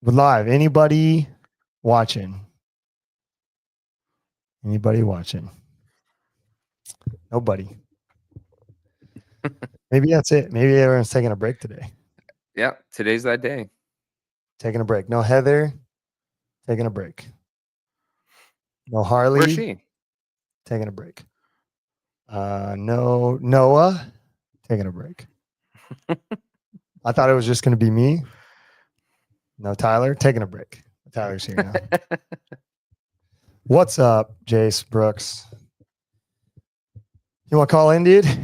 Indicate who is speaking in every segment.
Speaker 1: We're live. Anybody watching? Anybody watching? Nobody. Maybe that's it. Maybe everyone's taking a break today.
Speaker 2: Yeah, today's that day.
Speaker 1: Taking a break. No Heather, taking a break. No Harley.
Speaker 2: Where's she?
Speaker 1: Taking a break. No Noah, taking a break. I thought it was just going to be me. No Tyler, taking a break. Tyler's here now. What's up, Jace Brooks? You want to call in, dude? I'll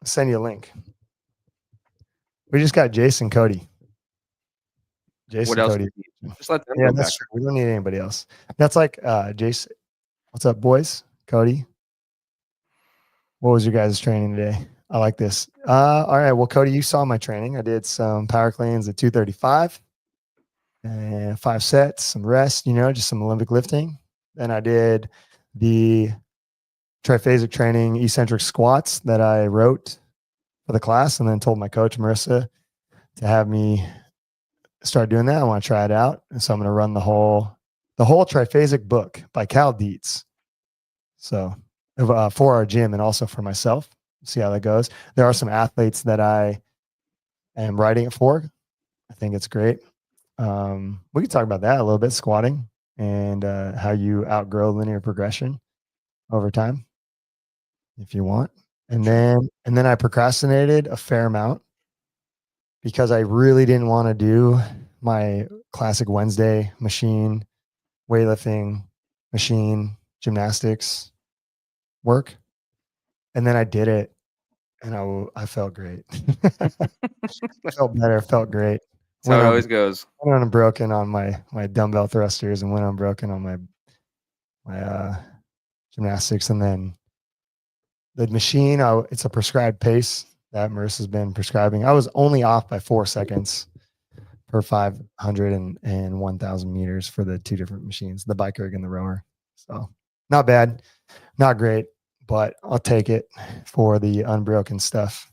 Speaker 1: send you a link. We just got Jason Cody. Jason
Speaker 2: what else?
Speaker 1: Cody.
Speaker 2: Just let them
Speaker 1: Yeah,
Speaker 2: go
Speaker 1: that's
Speaker 2: back.
Speaker 1: true. We don't need anybody else. That's like Jason. What's up, boys? Cody. What was your guys' training today? I like this. All right. Well, Cody, you saw my training. I did some power cleans at 235 and 5 sets, some rest, just some Olympic lifting. Then I did the triphasic training eccentric squats that I wrote for the class, and then told my coach, Marissa, to have me start doing that. I want to try it out. And so I'm going to run the whole triphasic book by Cal Dietz. So for our gym and also for myself, see how that goes. There are some athletes that I am writing it for. I think it's great. We can talk about that a little bit, squatting and how you outgrow linear progression over time, if you want. And then I procrastinated a fair amount because I really didn't want to do my classic Wednesday machine, weightlifting, machine, gymnastics work. And then I did it and I felt great. Felt better, felt great.
Speaker 2: That's how it always goes.
Speaker 1: Went unbroken on my dumbbell thrusters and went unbroken on my gymnastics. And then the machine, it's a prescribed pace that Marissa's been prescribing. I was only off by 4 seconds per 500 and 1,000 meters for the two different machines, the bike rig and the rower. So not bad, not great, but I'll take it for the unbroken stuff.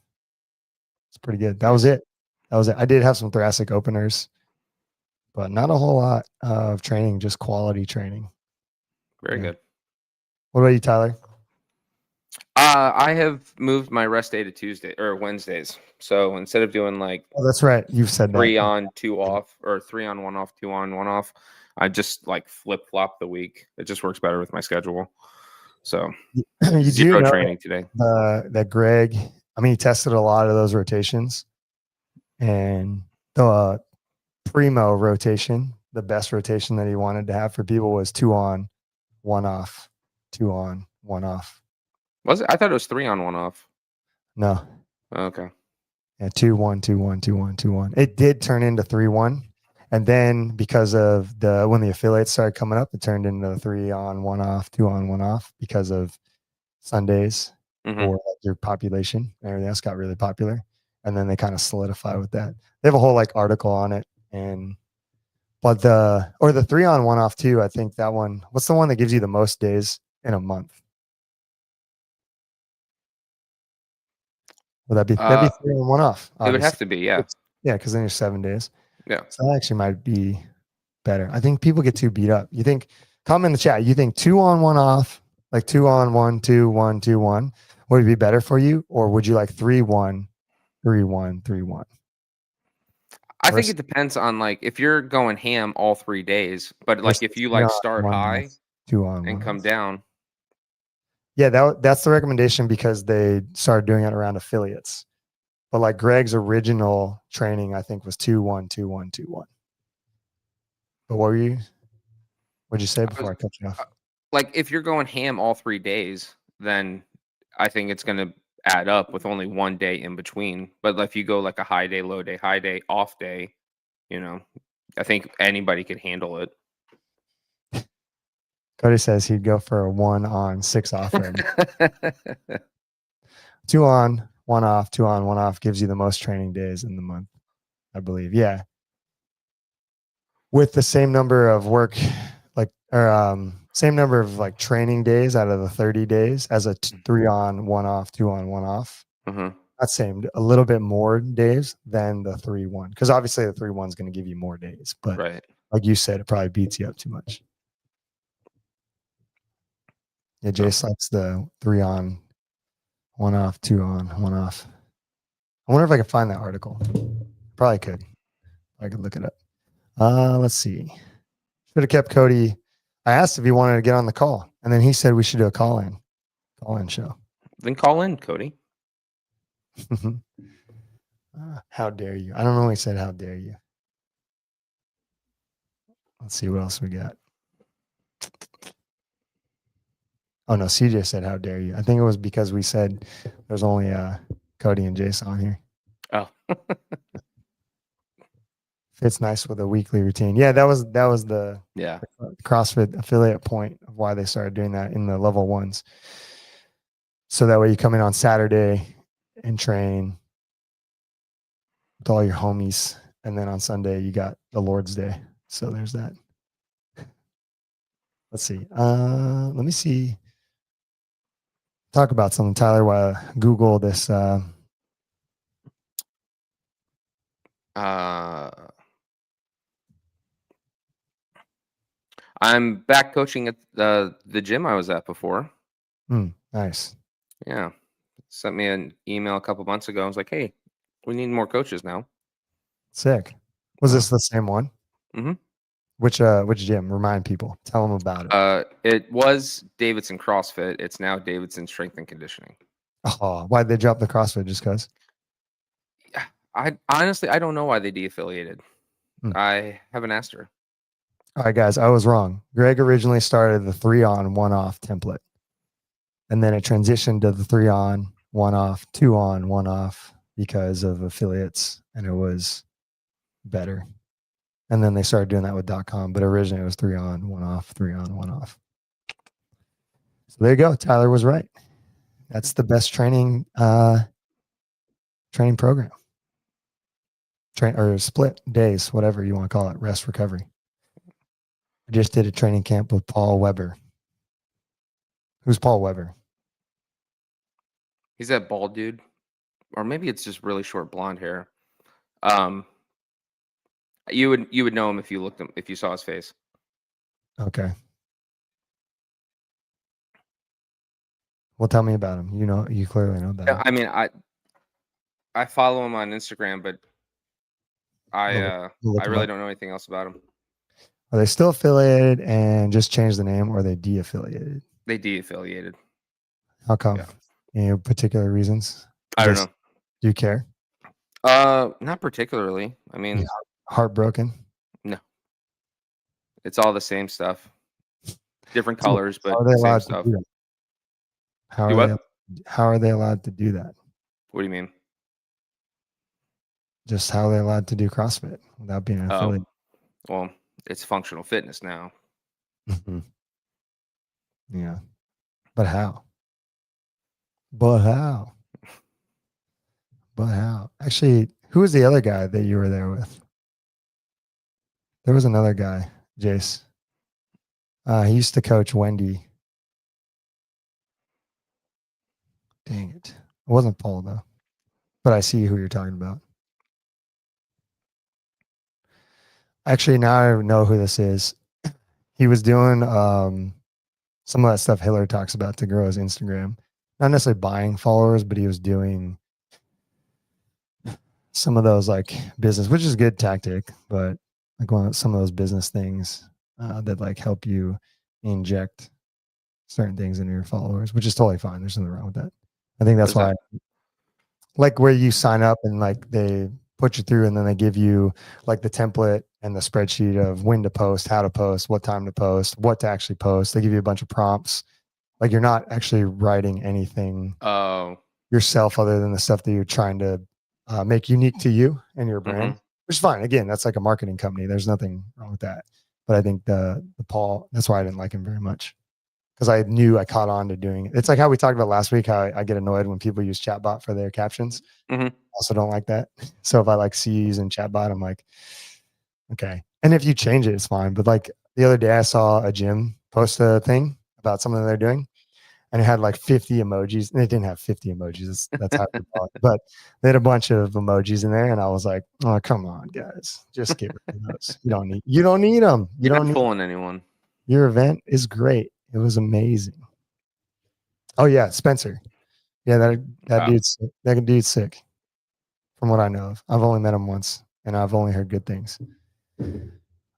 Speaker 1: It's pretty good. That was it. I did have some thoracic openers, but not a whole lot of training, just quality training.
Speaker 2: Very good.
Speaker 1: What about you, Tyler?
Speaker 2: I have moved my rest day to Tuesday or Wednesdays. So instead of doing
Speaker 1: that's right. You've said
Speaker 2: 3 on, 2 off, or 3 on, 1 off, 2 on, 1 off, I just flip flop the week. It just works better with my schedule. So
Speaker 1: you
Speaker 2: zero
Speaker 1: do know
Speaker 2: training today.
Speaker 1: That Greg, he tested a lot of those rotations, and the primo rotation, the best rotation that he wanted to have for people was 2 on, 1 off, 2 on, 1 off.
Speaker 2: Was it? I thought it was 3 on, 1 off.
Speaker 1: No.
Speaker 2: Okay.
Speaker 1: Yeah, 2 1 2 1 2 1 2 1. It did turn into 3 1, and then because of when the affiliates started coming up, it turned into 3 on, 1 off, 2 on, 1 off because of Sundays or your population. Everything else got really popular, and then they kind of solidify with that. They have a whole article on it, but the 3 on, 1 off 2. I think that one. What's the one that gives you the most days in a month? Would that'd be 3 on, 1 off?
Speaker 2: Obviously. It would have to be, yeah.
Speaker 1: Yeah, because then you're 7 days.
Speaker 2: Yeah.
Speaker 1: So that actually might be better. I think people get too beat up. You think, comment in the chat, you think 2 on, 1 off, 2 on, 1, 2, 1, 2, 1, would it be better for you? Or would you like 3 1, 3 1, 3 1?
Speaker 2: I think it depends on if you're going ham all 3 days, but if you start high
Speaker 1: 2 on,
Speaker 2: and come down.
Speaker 1: Yeah, that's the recommendation because they started doing it around affiliates. But Greg's original training, I think, was 2 1 2 1 2 1. But what'd you say before I cut you off?
Speaker 2: If you're going ham all 3 days, then I think it's going to add up with only 1 day in between. But if you go a high day, low day, high day, off day, I think anybody could handle it.
Speaker 1: Cody says he'd go for a 1 on, 6 off. 2 on, 1 off, 2 on, 1 off gives you the most training days in the month, I believe. Yeah. With the same number of work, same number of training days out of the 30 days as a 3 on, 1 off, 2 on, 1 off. not same, a little bit more days than the 3-1. Because obviously the 3-1 is going to give you more days. But
Speaker 2: Right.
Speaker 1: like you said, it probably beats you up too much. Yeah, Jace likes the 3 on, 1 off, 2 on, 1 off. I wonder if I can find that article. Probably could. I could look it up. Let's see. Should have kept Cody. I asked if he wanted to get on the call, and then he said we should do a call-in show.
Speaker 2: Then call in, Cody.
Speaker 1: How dare you? I don't know. He said, "How dare you?" Let's see what else we got. Oh no, CJ said, "How dare you?" I think it was because we said there's only Cody and Jason on here.
Speaker 2: Oh,
Speaker 1: Fits nice with a weekly routine. Yeah, that was the CrossFit affiliate point of why they started doing that in the level 1s. So that way you come in on Saturday and train with all your homies, and then on Sunday you got the Lord's Day. So there's that. Let's see. Let me see. Talk about something, Tyler, while I Google this.
Speaker 2: I'm back coaching at the gym I was at before.
Speaker 1: Nice.
Speaker 2: Yeah. Sent me an email a couple months ago. I was like, hey, we need more coaches now.
Speaker 1: Sick. Was this the same one?
Speaker 2: Mm-hmm.
Speaker 1: Which gym? Remind people. Tell them about it.
Speaker 2: It was Davidson CrossFit. It's now Davidson Strength and Conditioning.
Speaker 1: Oh, why'd they drop the CrossFit? Just because?
Speaker 2: I honestly, I don't know why they de-affiliated. I haven't asked her.
Speaker 1: All right, guys, I was wrong. Greg originally started the 3 on, 1 off template. And then it transitioned to the 3 on, 1 off, 2 on, 1 off because of affiliates, and it was better. And then they started doing that with .com, but originally it was 3 on, 1 off, 3 on, 1 off. So there you go. Tyler was right. That's the best training program. Or split days, whatever you want to call it, rest recovery. I just did a training camp with Paul Weber. Who's Paul Weber?
Speaker 2: He's that bald dude, or maybe it's just really short blonde hair. You would know him if you saw his face.
Speaker 1: Okay. Well, tell me about him. You clearly know about him.
Speaker 2: I mean, I follow him on Instagram, but I really don't know anything else about him.
Speaker 1: Are they still affiliated and just changed the name, or are they de-affiliated?
Speaker 2: They de-affiliated.
Speaker 1: How come?
Speaker 2: Yeah.
Speaker 1: Any particular reasons?
Speaker 2: I don't know.
Speaker 1: Do you care?
Speaker 2: Not particularly. I mean,
Speaker 1: heartbroken?
Speaker 2: No. It's all the same stuff. Different colors, but same stuff.
Speaker 1: How are they allowed to do that?
Speaker 2: What do you mean?
Speaker 1: Just how are they allowed to do CrossFit without being an affiliate?
Speaker 2: Well, it's functional fitness now.
Speaker 1: Mm-hmm. Yeah. But how? But how? Actually, who was the other guy that you were there with? There was another guy, Jace. He used to coach Wendy. Dang it. It wasn't Paul, though. But I see who you're talking about. Actually, now I know who this is. He was doing some of that stuff Hiller talks about to grow his Instagram. Not necessarily buying followers, but he was doing some of those like business, which is a good tactic, but like some of those business things that like help you inject certain things into your followers, which is totally fine. There's nothing wrong with that. I think that's why, like where you sign up and like they put you through and then they give you like the template and the spreadsheet of when to post, how to post, what time to post, what to actually post. They give you a bunch of prompts. Like you're not actually writing anything yourself other than the stuff that you're trying to make unique to you and your brand, which is fine. Again, that's like a marketing company. There's nothing wrong with that. But I think the Paul, that's why I didn't like him very much. Because I knew I caught on to doing it. It's like how we talked about last week, how I get annoyed when people use chatbot for their captions. I also don't like that. So if I like see you using chatbot, I'm like, okay. And if you change it, it's fine. But like the other day I saw a gym post a thing about something they're doing. and it had like 50 emojis. And it didn't have 50 emojis. That's hyperbolic. But they had a bunch of emojis in there, and I was like, "Oh, come on, guys, just get rid of those. You don't need them. You
Speaker 2: You're
Speaker 1: don't
Speaker 2: not
Speaker 1: need
Speaker 2: fooling anyone.
Speaker 1: your event is great. It was amazing." Oh yeah, Spencer. Yeah, that
Speaker 2: Wow.
Speaker 1: dude's sick. From what I know of, I've only met him once, and I've only heard good things.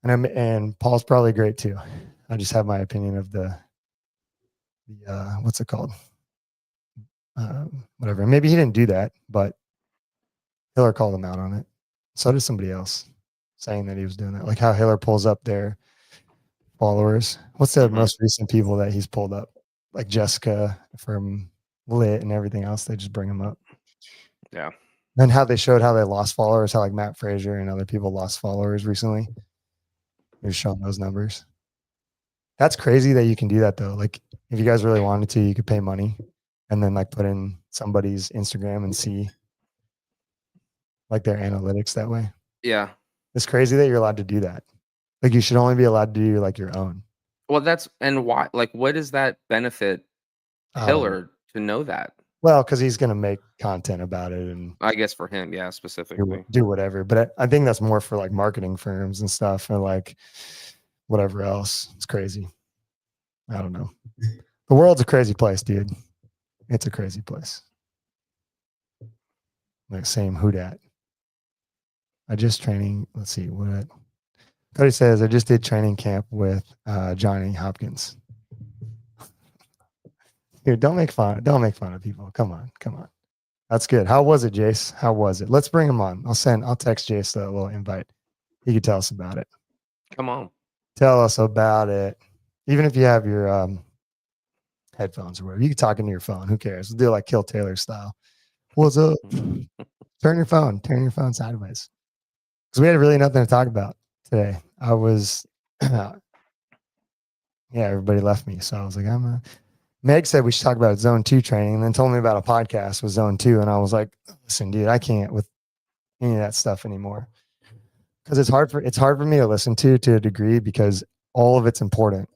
Speaker 1: And Paul's probably great too. I just have my opinion of the what's it called? Whatever. Maybe he didn't do that, but Hiller called him out on it. So did somebody else saying that he was doing that. Like how Hiller pulls up their followers. What's the most recent people that he's pulled up? Like Jessica from Lit and everything else. They just bring them up.
Speaker 2: Yeah.
Speaker 1: And how they showed how they lost followers, how like Matt Frazier and other people lost followers recently. They're showing those numbers. That's crazy that you can do that though. Like if you guys really wanted to, you could pay money and then like put in somebody's Instagram and see like their analytics that way.
Speaker 2: Yeah.
Speaker 1: It's crazy that you're allowed to do that. Like you should only be allowed to do like your own.
Speaker 2: Well, why? Like, what does that benefit Hiller to know that?
Speaker 1: Well, because he's going to make content about it, and
Speaker 2: I guess for him, yeah, specifically
Speaker 1: do whatever. But I think that's more for like marketing firms and stuff, or like whatever else. It's crazy. I don't know. The world's a crazy place, dude. It's a crazy place. Like same who dat. I just training. Let's see what Cody says. I just did training camp with Johnny Hopkins. Dude, don't make fun of people. Come on. That's good. How was it, Jace? How was it? Let's bring him on. I'll text Jace a little invite. He can tell us about it.
Speaker 2: Come on.
Speaker 1: Tell us about it. Even if you have your headphones or whatever, you can talk into your phone. Who cares? We'll do it like Kill Taylor style. What's up? Turn your phone sideways. Because we had really nothing to talk about today. I was, everybody left me. So I was like, Meg said we should talk about zone 2 training and then told me about a podcast with zone 2. And I was like, listen, dude, I can't with any of that stuff anymore. Because it's hard for me to listen to a degree because all of it's important.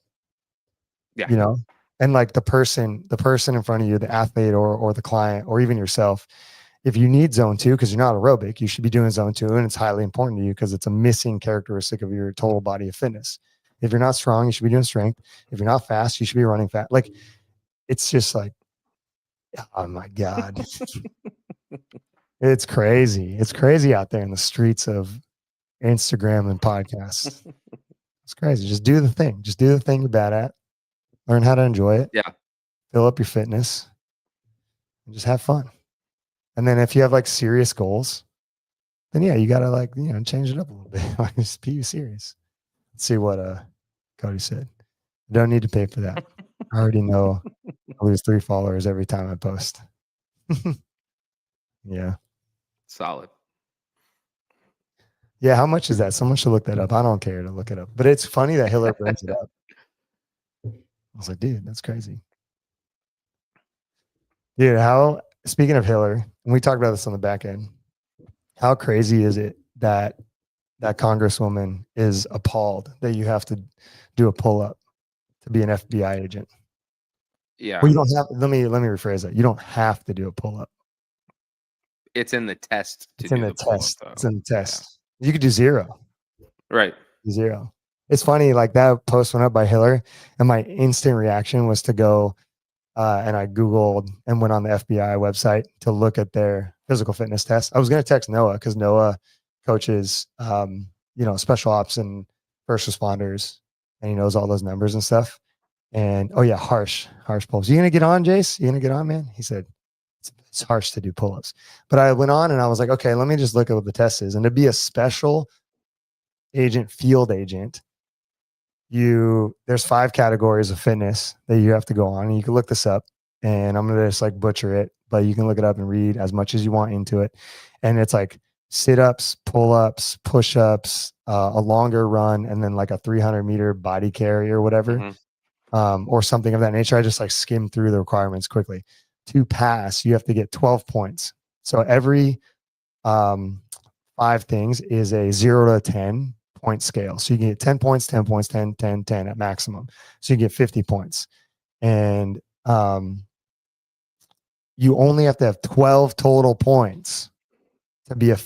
Speaker 2: Yeah.
Speaker 1: You know? And like the person in front of you, the athlete or the client, or even yourself, if you need zone 2 because you're not aerobic, you should be doing zone 2, and it's highly important to you because it's a missing characteristic of your total body of fitness. If you're not strong, you should be doing strength. If you're not fast, you should be running fast. Like, it's just like, oh my God. It's crazy. It's crazy out there in the streets of Instagram and podcasts. It's crazy. Just do the thing. Just do the thing you're bad at. Learn how to enjoy it.
Speaker 2: Yeah. Fill
Speaker 1: up your fitness and just have fun. And then if you have like serious goals, then yeah, you got to like, change it up a little bit. Like just be serious. Let's see what Cody said. I don't need to pay for that. I already know I lose 3 followers every time I post. Yeah.
Speaker 2: Solid.
Speaker 1: Yeah. How much is that? Someone should look that up. I don't care to look it up, but it's funny that Hiller brings it up. I was like, dude, that's crazy. Dude, speaking of Hiller, and we talked about this on the back end, how crazy is it that congresswoman is appalled that you have to do a pull-up to be an FBI agent?
Speaker 2: Yeah.
Speaker 1: Well, you don't have, let me rephrase that. You don't have to do a pull-up.
Speaker 2: It's in the test.
Speaker 1: It's in the test. It's in the test. Yeah. You could do 0.
Speaker 2: Right.
Speaker 1: 0. It's funny, like that post went up by Hiller, and my instant reaction was to go and I Googled and went on the FBI website to look at their physical fitness test. I was going to text Noah because Noah coaches, special ops and first responders, and he knows all those numbers and stuff. And harsh pull-ups. You gonna get on, Jace? You gonna get on, man? He said it's harsh to do pull-ups. But I went on and I was like, okay, let me just look at what the test is. And to be a special agent, field agent, there's 5 categories of fitness that you have to go on. And you can look this up, and I'm gonna just like butcher it, but you can look it up and read as much as you want into it. And it's like sit-ups, pull-ups, push-ups, a longer run, and then like a 300-meter body carry or whatever, or something of that nature. I just like skimmed through the requirements quickly. To pass, you have to get 12 points. So every 5 things is a 0 to 10 point scale. So you can get 10 points, 10 points, 10, 10, 10 at maximum. So you get 50 points. And you only have to have 12 total points to be a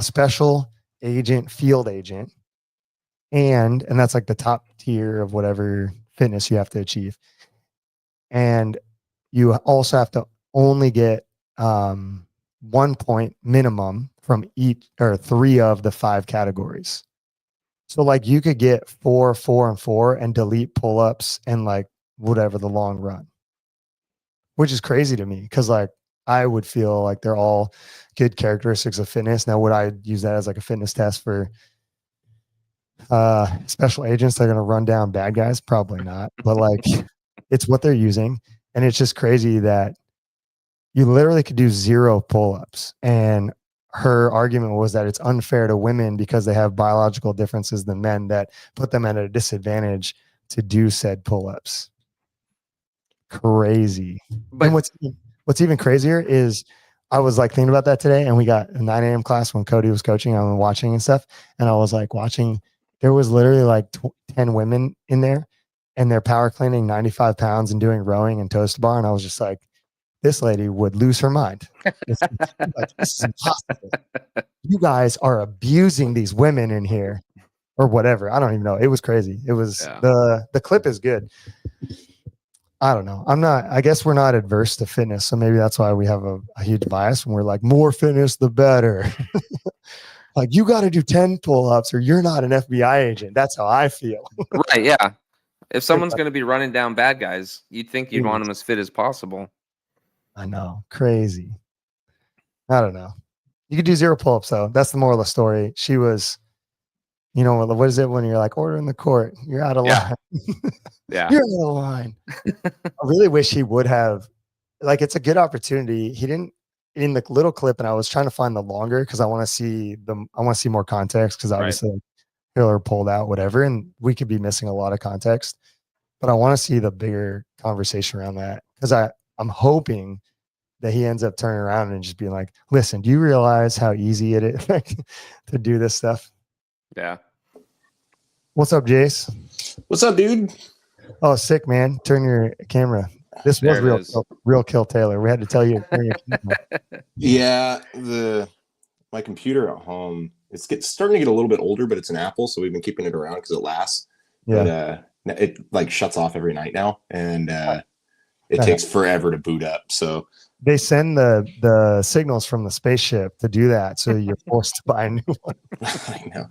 Speaker 1: special agent, field agent. And that's like the top tier of whatever fitness you have to achieve. And you also have to only get 1 point minimum from each or 3 of the 5 categories. So like you could get 4, 4, and 4 and delete pull-ups and like whatever the long run, which is crazy to me because like I would feel like they're all good characteristics of fitness. Now, would I use that as like a fitness test for special agents that are going to run down bad guys? Probably not, but like it's what they're using. And it's just crazy that you literally could do 0 pull-ups. And her argument was that it's unfair to women because they have biological differences than men that put them at a disadvantage to do said pull-ups. Crazy.
Speaker 2: But
Speaker 1: and what's even crazier is I was like thinking about that today, and we got a 9 a.m. class when Cody was coaching. I was watching and stuff, and I was like watching. There was literally like 10 women in there, and they're power cleaning 95 pounds and doing rowing and toast bar, and I was just like, this lady would lose her mind. This is impossible. You guys are abusing these women in here, or whatever. I don't even know. It was crazy. It was the clip is good. I don't know. I guess we're not adverse to fitness. So maybe that's why we have a huge bias when we're like, more fitness, the better. Like, you got to do 10 pull-ups or you're not an FBI agent. That's how I feel.
Speaker 2: Right. Yeah. If someone's going to be running down bad guys, you'd think you'd want them as fit as possible.
Speaker 1: I know. Crazy. I don't know. You could do 0 pull-ups though. That's the moral of the story. She was, what is it when you're like, order in the court? You're out of line.
Speaker 2: Yeah.
Speaker 1: You're out of line. I really wish he would have, like, it's a good opportunity. He didn't in the little clip, and I was trying to find the longer because I want to see more context because obviously Hiller pulled out whatever, and we could be missing a lot of context. But I want to see the bigger conversation around that because I'm hoping that he ends up turning around and just being like, listen, do you realize how easy it is to do this stuff?
Speaker 2: Yeah.
Speaker 1: What's up, Jace?
Speaker 3: What's up, dude?
Speaker 1: Oh, sick, man. Turn your camera. This was real kill Taylor. We had to tell you to turn your camera.
Speaker 3: Yeah, my computer at home, it's starting to get a little bit older, but it's an Apple, so we've been keeping it around because it lasts. Yeah. But it like shuts off every night now, and it takes forever to boot up. So
Speaker 1: they send the signals from the spaceship to do that, so you're forced to buy a new one.
Speaker 3: I know.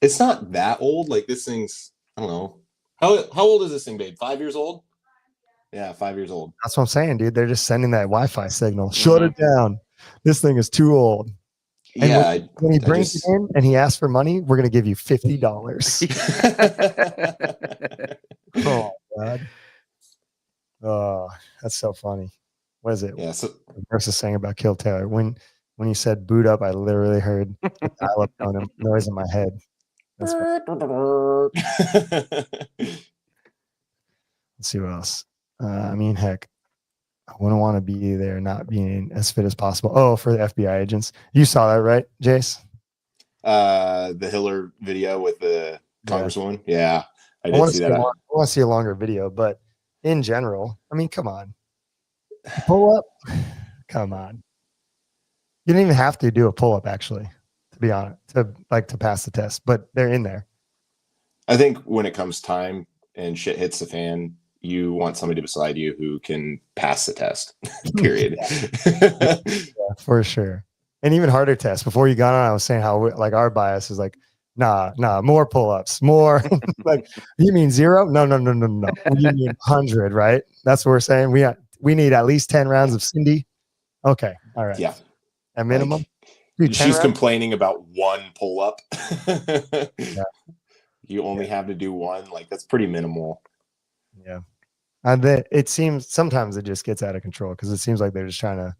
Speaker 3: It's not that old. Like, this thing's, I don't know. How old is this thing, babe? 5 years old? Yeah, 5 years old.
Speaker 1: That's what I'm saying, dude. They're just sending that Wi-Fi signal. Shut it down. This thing is too old. And
Speaker 3: yeah.
Speaker 1: when he brings it in and he asks for money, we're going to give you $50. Oh, God. Oh, that's so funny. What is it?
Speaker 3: Yeah. So
Speaker 1: versus saying about Kill Taylor. When you said boot up, I literally heard the dial-up noise in my head. Let's see what else. I mean, heck, I wouldn't want to be there not being as fit as possible. Oh, for the FBI agents. You saw that, right, Jace?
Speaker 3: The Hiller video with the Congresswoman. Yeah, I did see that.
Speaker 1: I want to see a longer video, but in general, I mean, come on. Pull up? Come on. You didn't even have to do a pull up, actually, to be honest, to pass the test, but they're in there.
Speaker 3: I think when it comes time and shit hits the fan, you want somebody beside you who can pass the test, period.
Speaker 1: Yeah, for sure. And even harder tests. Before you got on, I was saying how like our bias is like, nah, more pull-ups, more. Like, you mean 0? No. You mean 100, right? That's what we're saying. We need at least 10 rounds of Cindy. Okay. All right.
Speaker 3: Yeah.
Speaker 1: At minimum.
Speaker 3: Dude, she's complaining about 1 pull-up.
Speaker 1: Yeah.
Speaker 3: You only have to do 1. Like, that's pretty minimal.
Speaker 1: Yeah. And then it seems sometimes it just gets out of control because it seems like they're just trying to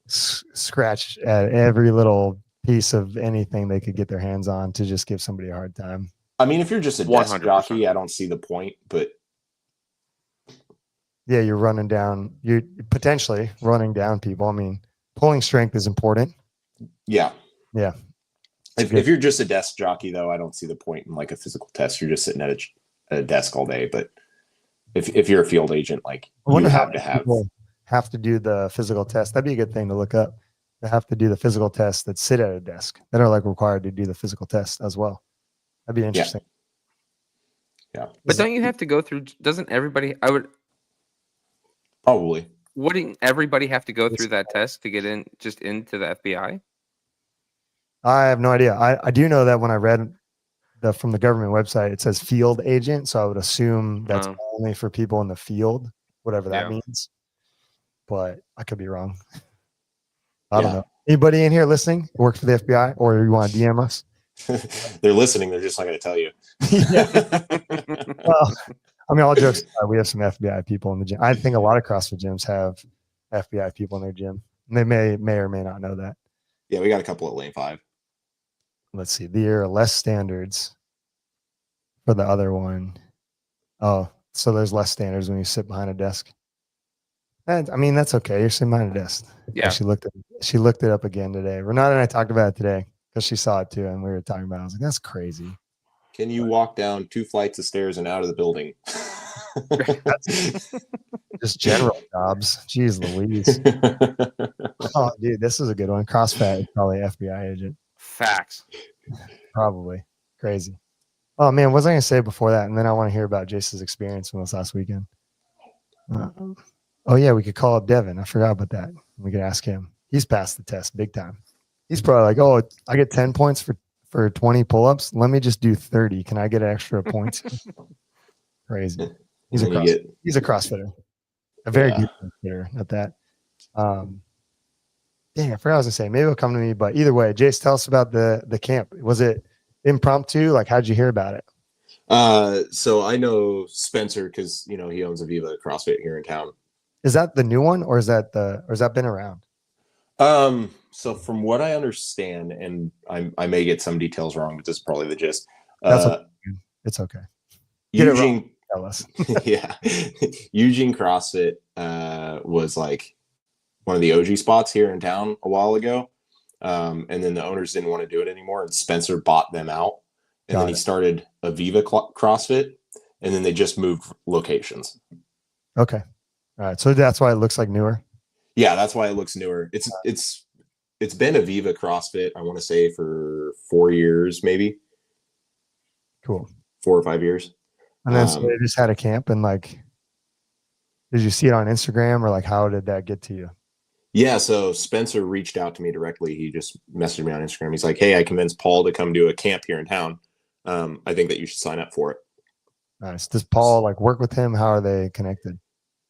Speaker 1: scratch at every little piece of anything they could get their hands on to just give somebody a hard time.
Speaker 3: I mean, if you're just a desk jockey, I don't see the point, but
Speaker 1: yeah, you're potentially running down people. I mean, pulling strength is important.
Speaker 3: Yeah.
Speaker 1: Yeah.
Speaker 3: If you're just a desk jockey, though, I don't see the point in like a physical test. You're just sitting at a desk all day. But if you're a field agent, like
Speaker 1: I wonder
Speaker 3: you
Speaker 1: how
Speaker 3: have to
Speaker 1: many
Speaker 3: have.
Speaker 1: people have to do the physical test. That'd be a good thing to look up. They have to do the physical test that sit at a desk that are like required to do the physical test as well. That'd be interesting.
Speaker 3: Yeah.
Speaker 2: But don't you have to go through? Doesn't everybody? I would.
Speaker 3: Probably.
Speaker 2: Wouldn't everybody have to go through that test to get in, just into the FBI?
Speaker 1: I have no idea. I do know that when I read from the government website, it says field agent. So I would assume that's only for people in the field, whatever that means. But I could be wrong. I don't know. Anybody in here listening work for the FBI, or you want to DM us?
Speaker 3: They're listening. They're just not going to tell you.
Speaker 1: Well, I mean, all jokes aside, we have some FBI people in the gym. I think a lot of CrossFit gyms have FBI people in their gym. And they may or may not know that.
Speaker 3: Yeah, we got a couple at Lane 5.
Speaker 1: Let's see. There are less standards for the other one. Oh, so there's less standards when you sit behind a desk. And I mean, that's okay. You're sitting behind a desk.
Speaker 2: Yeah.
Speaker 1: She looked it up again today. Renata and I talked about it today because she saw it too, and we were talking about it. I was like, that's crazy.
Speaker 3: Can you walk down 2 flights of stairs and out of the building?
Speaker 1: Just general jobs. Jeez Louise. Oh, dude, this is a good one. CrossFit is probably FBI agent.
Speaker 2: Facts.
Speaker 1: Probably. Crazy. Oh, man, what was I going to say before that? And then I want to hear about Jason's experience from this last weekend. Oh, yeah, we could call up Devin. I forgot about that. We could ask him. He's passed the test big time. He's probably like, oh, I get 10 points for 20 pull-ups. Let me just do 30. Can I get extra points? Crazy. He's a CrossFitter. A very good CrossFitter at that. Dang, I forgot what I was going to say. Maybe it'll come to me. But either way, Jace, tell us about the camp. Was it impromptu? Like, how'd you hear about it?
Speaker 3: So I know Spencer because, he owns a Viva CrossFit here in town.
Speaker 1: Is that the new one, or has that been around?
Speaker 3: So from what I understand, and I may get some details wrong, but this is probably the gist.
Speaker 1: It's okay.
Speaker 3: Eugene,
Speaker 1: tell us.
Speaker 3: Yeah, Eugene CrossFit was like one of the OG spots here in town a while ago, and then the owners didn't want to do it anymore, and Spencer bought them out, and then he started a Viva CrossFit, and then they just moved locations.
Speaker 1: Okay, all right. So that's why it looks like newer.
Speaker 3: Yeah, that's why it looks newer. It's been a Viva CrossFit, I want to say, for 4 years, maybe.
Speaker 1: Cool.
Speaker 3: 4 or 5 years.
Speaker 1: And then so they just had a camp, and like, did you see it on Instagram, or like, how did that get to you?
Speaker 3: Yeah, so Spencer reached out to me directly. He just messaged me on Instagram. He's like, hey, I convinced Paul to come do a camp here in town. I think that you should sign up for it.
Speaker 1: Nice. Does Paul like work with him? How are they connected?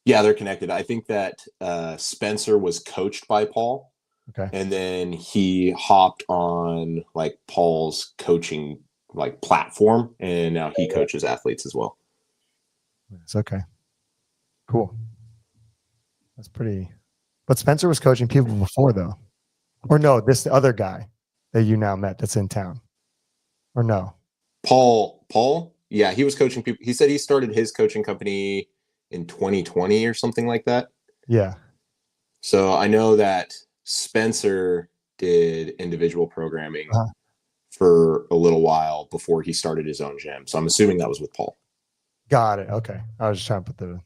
Speaker 3: Yeah, they're connected. I think that Spencer was coached by Paul.
Speaker 1: Okay.
Speaker 3: And then he hopped on like Paul's coaching like platform, and now he coaches athletes as well.
Speaker 1: It's okay. Cool. That's pretty. But Spencer was coaching people before, though. Or no, this other guy that you now met that's in town. Or no?
Speaker 3: Paul? Yeah, he was coaching people. He said he started his coaching company in 2020 or something like that.
Speaker 1: Yeah.
Speaker 3: So I know that Spencer did individual programming for a little while before he started his own gym. So I'm assuming that was with Paul.
Speaker 1: Got it. Okay. I was just trying to put the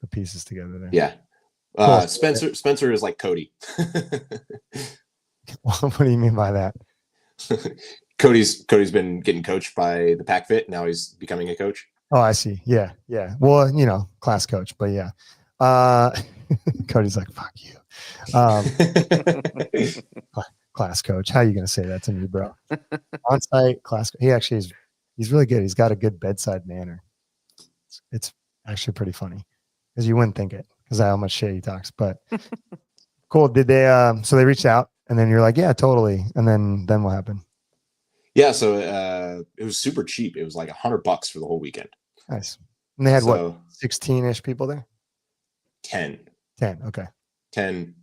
Speaker 1: pieces together there.
Speaker 3: Yeah.
Speaker 1: Cool.
Speaker 3: Spencer is like Cody.
Speaker 1: What do you mean by that?
Speaker 3: Cody's been getting coached by the Pack Fit. Now he's becoming a coach.
Speaker 1: Oh, I see. Yeah. Yeah. Well, class coach, but yeah. Cody's like, fuck you. Class coach. How are you going to say that to me, bro? On-site class. He's really good. He's got a good bedside manner. It's actually pretty funny because you wouldn't think it because of how much shit he talks, but cool. Did they, so they reached out and then you're like, yeah, totally. And then what happened?
Speaker 3: Yeah. So, it was super cheap. It was like $100 for the whole weekend.
Speaker 1: Nice. And they had 16-ish people there?
Speaker 3: 10.
Speaker 1: Okay.
Speaker 3: 10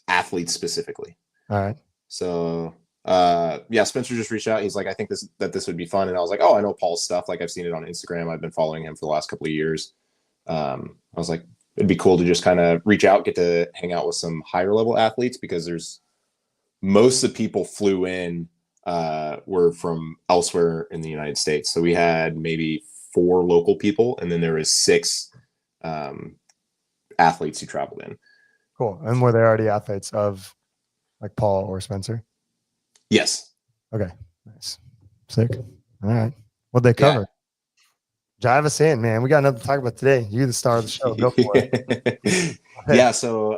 Speaker 3: athletes specifically.
Speaker 1: All right.
Speaker 3: So Spencer just reached out. He's like, I think this would be fun. And I was like, oh, I know Paul's stuff. Like I've seen it on Instagram. I've been following him for the last couple of years. I was like, it'd be cool to just kind of reach out, get to hang out with some higher level athletes because most of the people flew in were from elsewhere in the United States. So we had maybe 4 local people, and then there was 6 athletes who traveled in.
Speaker 1: Cool. And were they already athletes of like Paul or Spencer?
Speaker 3: Yes.
Speaker 1: Okay. Nice. Sick. All right. What'd they cover? Drive us in, man. We got nothing to talk about today. You're the star of the show. Go for it.
Speaker 3: Yeah. So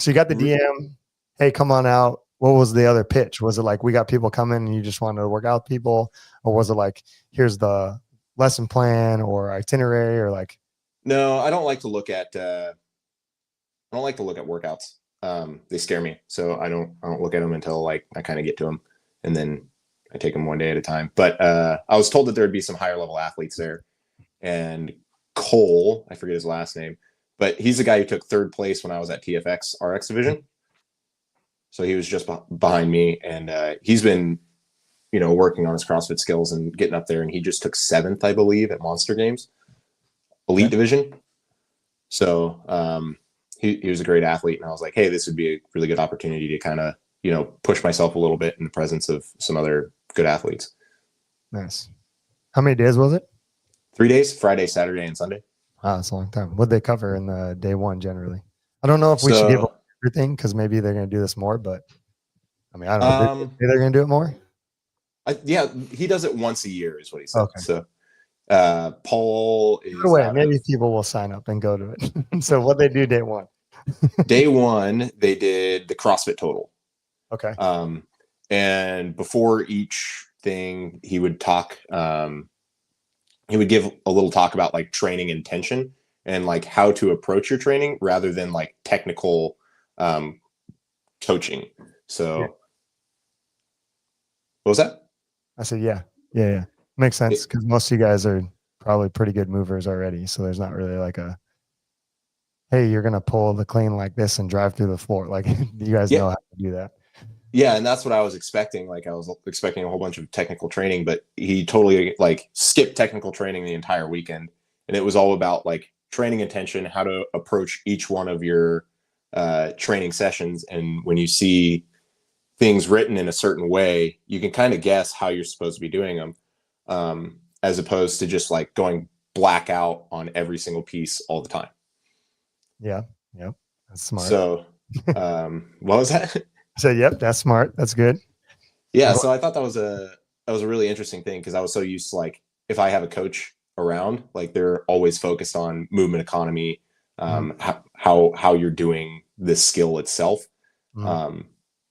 Speaker 1: you got the DM, hey, come on out. What was the other pitch? Was it like, we got people coming and you just wanted to work out with people? Or was it like, here's the lesson plan or itinerary, or like?
Speaker 3: No, I don't like to look at workouts. They scare me. So I don't look at them until like I kind of get to them, and then I take them one day at a time. But I was told that there would be some higher level athletes there, and Cole, I forget his last name, but he's the guy who took 3rd place when I was at TFX RX division. So he was just behind me, and he's been, working on his CrossFit skills and getting up there. And he just took 7th, I believe, at Monster Games, Elite Division. So he was a great athlete, and I was like, hey, this would be a really good opportunity to kind of, push myself a little bit in the presence of some other good athletes.
Speaker 1: Nice. How many days was it?
Speaker 3: 3 days, Friday, Saturday, and Sunday.
Speaker 1: Wow, that's a long time. What'd they cover in the day one generally? I don't know if we should give everything, because maybe they're going to do this more, but I mean, I don't know. They're going to do it more?
Speaker 3: Yeah, he does it once a year is what he said.
Speaker 1: Okay.
Speaker 3: So Paul is...
Speaker 1: Maybe people will sign up and go to it. So what they do day one?
Speaker 3: Day one, they did the CrossFit total.
Speaker 1: Okay.
Speaker 3: And before each thing, he would talk... he would give a little talk about like training intention and like how to approach your training rather than like technical coaching. So what was that?
Speaker 1: I said, yeah. Makes sense, because most of you guys are probably pretty good movers already. So there's not really like a, hey, you're going to pull the clean like this and drive through the floor. Like you guys know how to do that.
Speaker 3: Yeah, and that's what I was expecting. Like I was expecting a whole bunch of technical training, but he totally like skipped technical training the entire weekend. And it was all about like training intention, how to approach each one of your training sessions. And when you see things written in a certain way, you can kind of guess how you're supposed to be doing them, as opposed to just like going black out on every single piece all the time.
Speaker 1: Yeah. That's smart.
Speaker 3: So what was that?
Speaker 1: I said, yep, that's smart. That's good.
Speaker 3: Yeah. So I thought that was a really interesting thing, because I was so used to like, if I have a coach around, like they're always focused on movement economy, how you're doing this skill itself.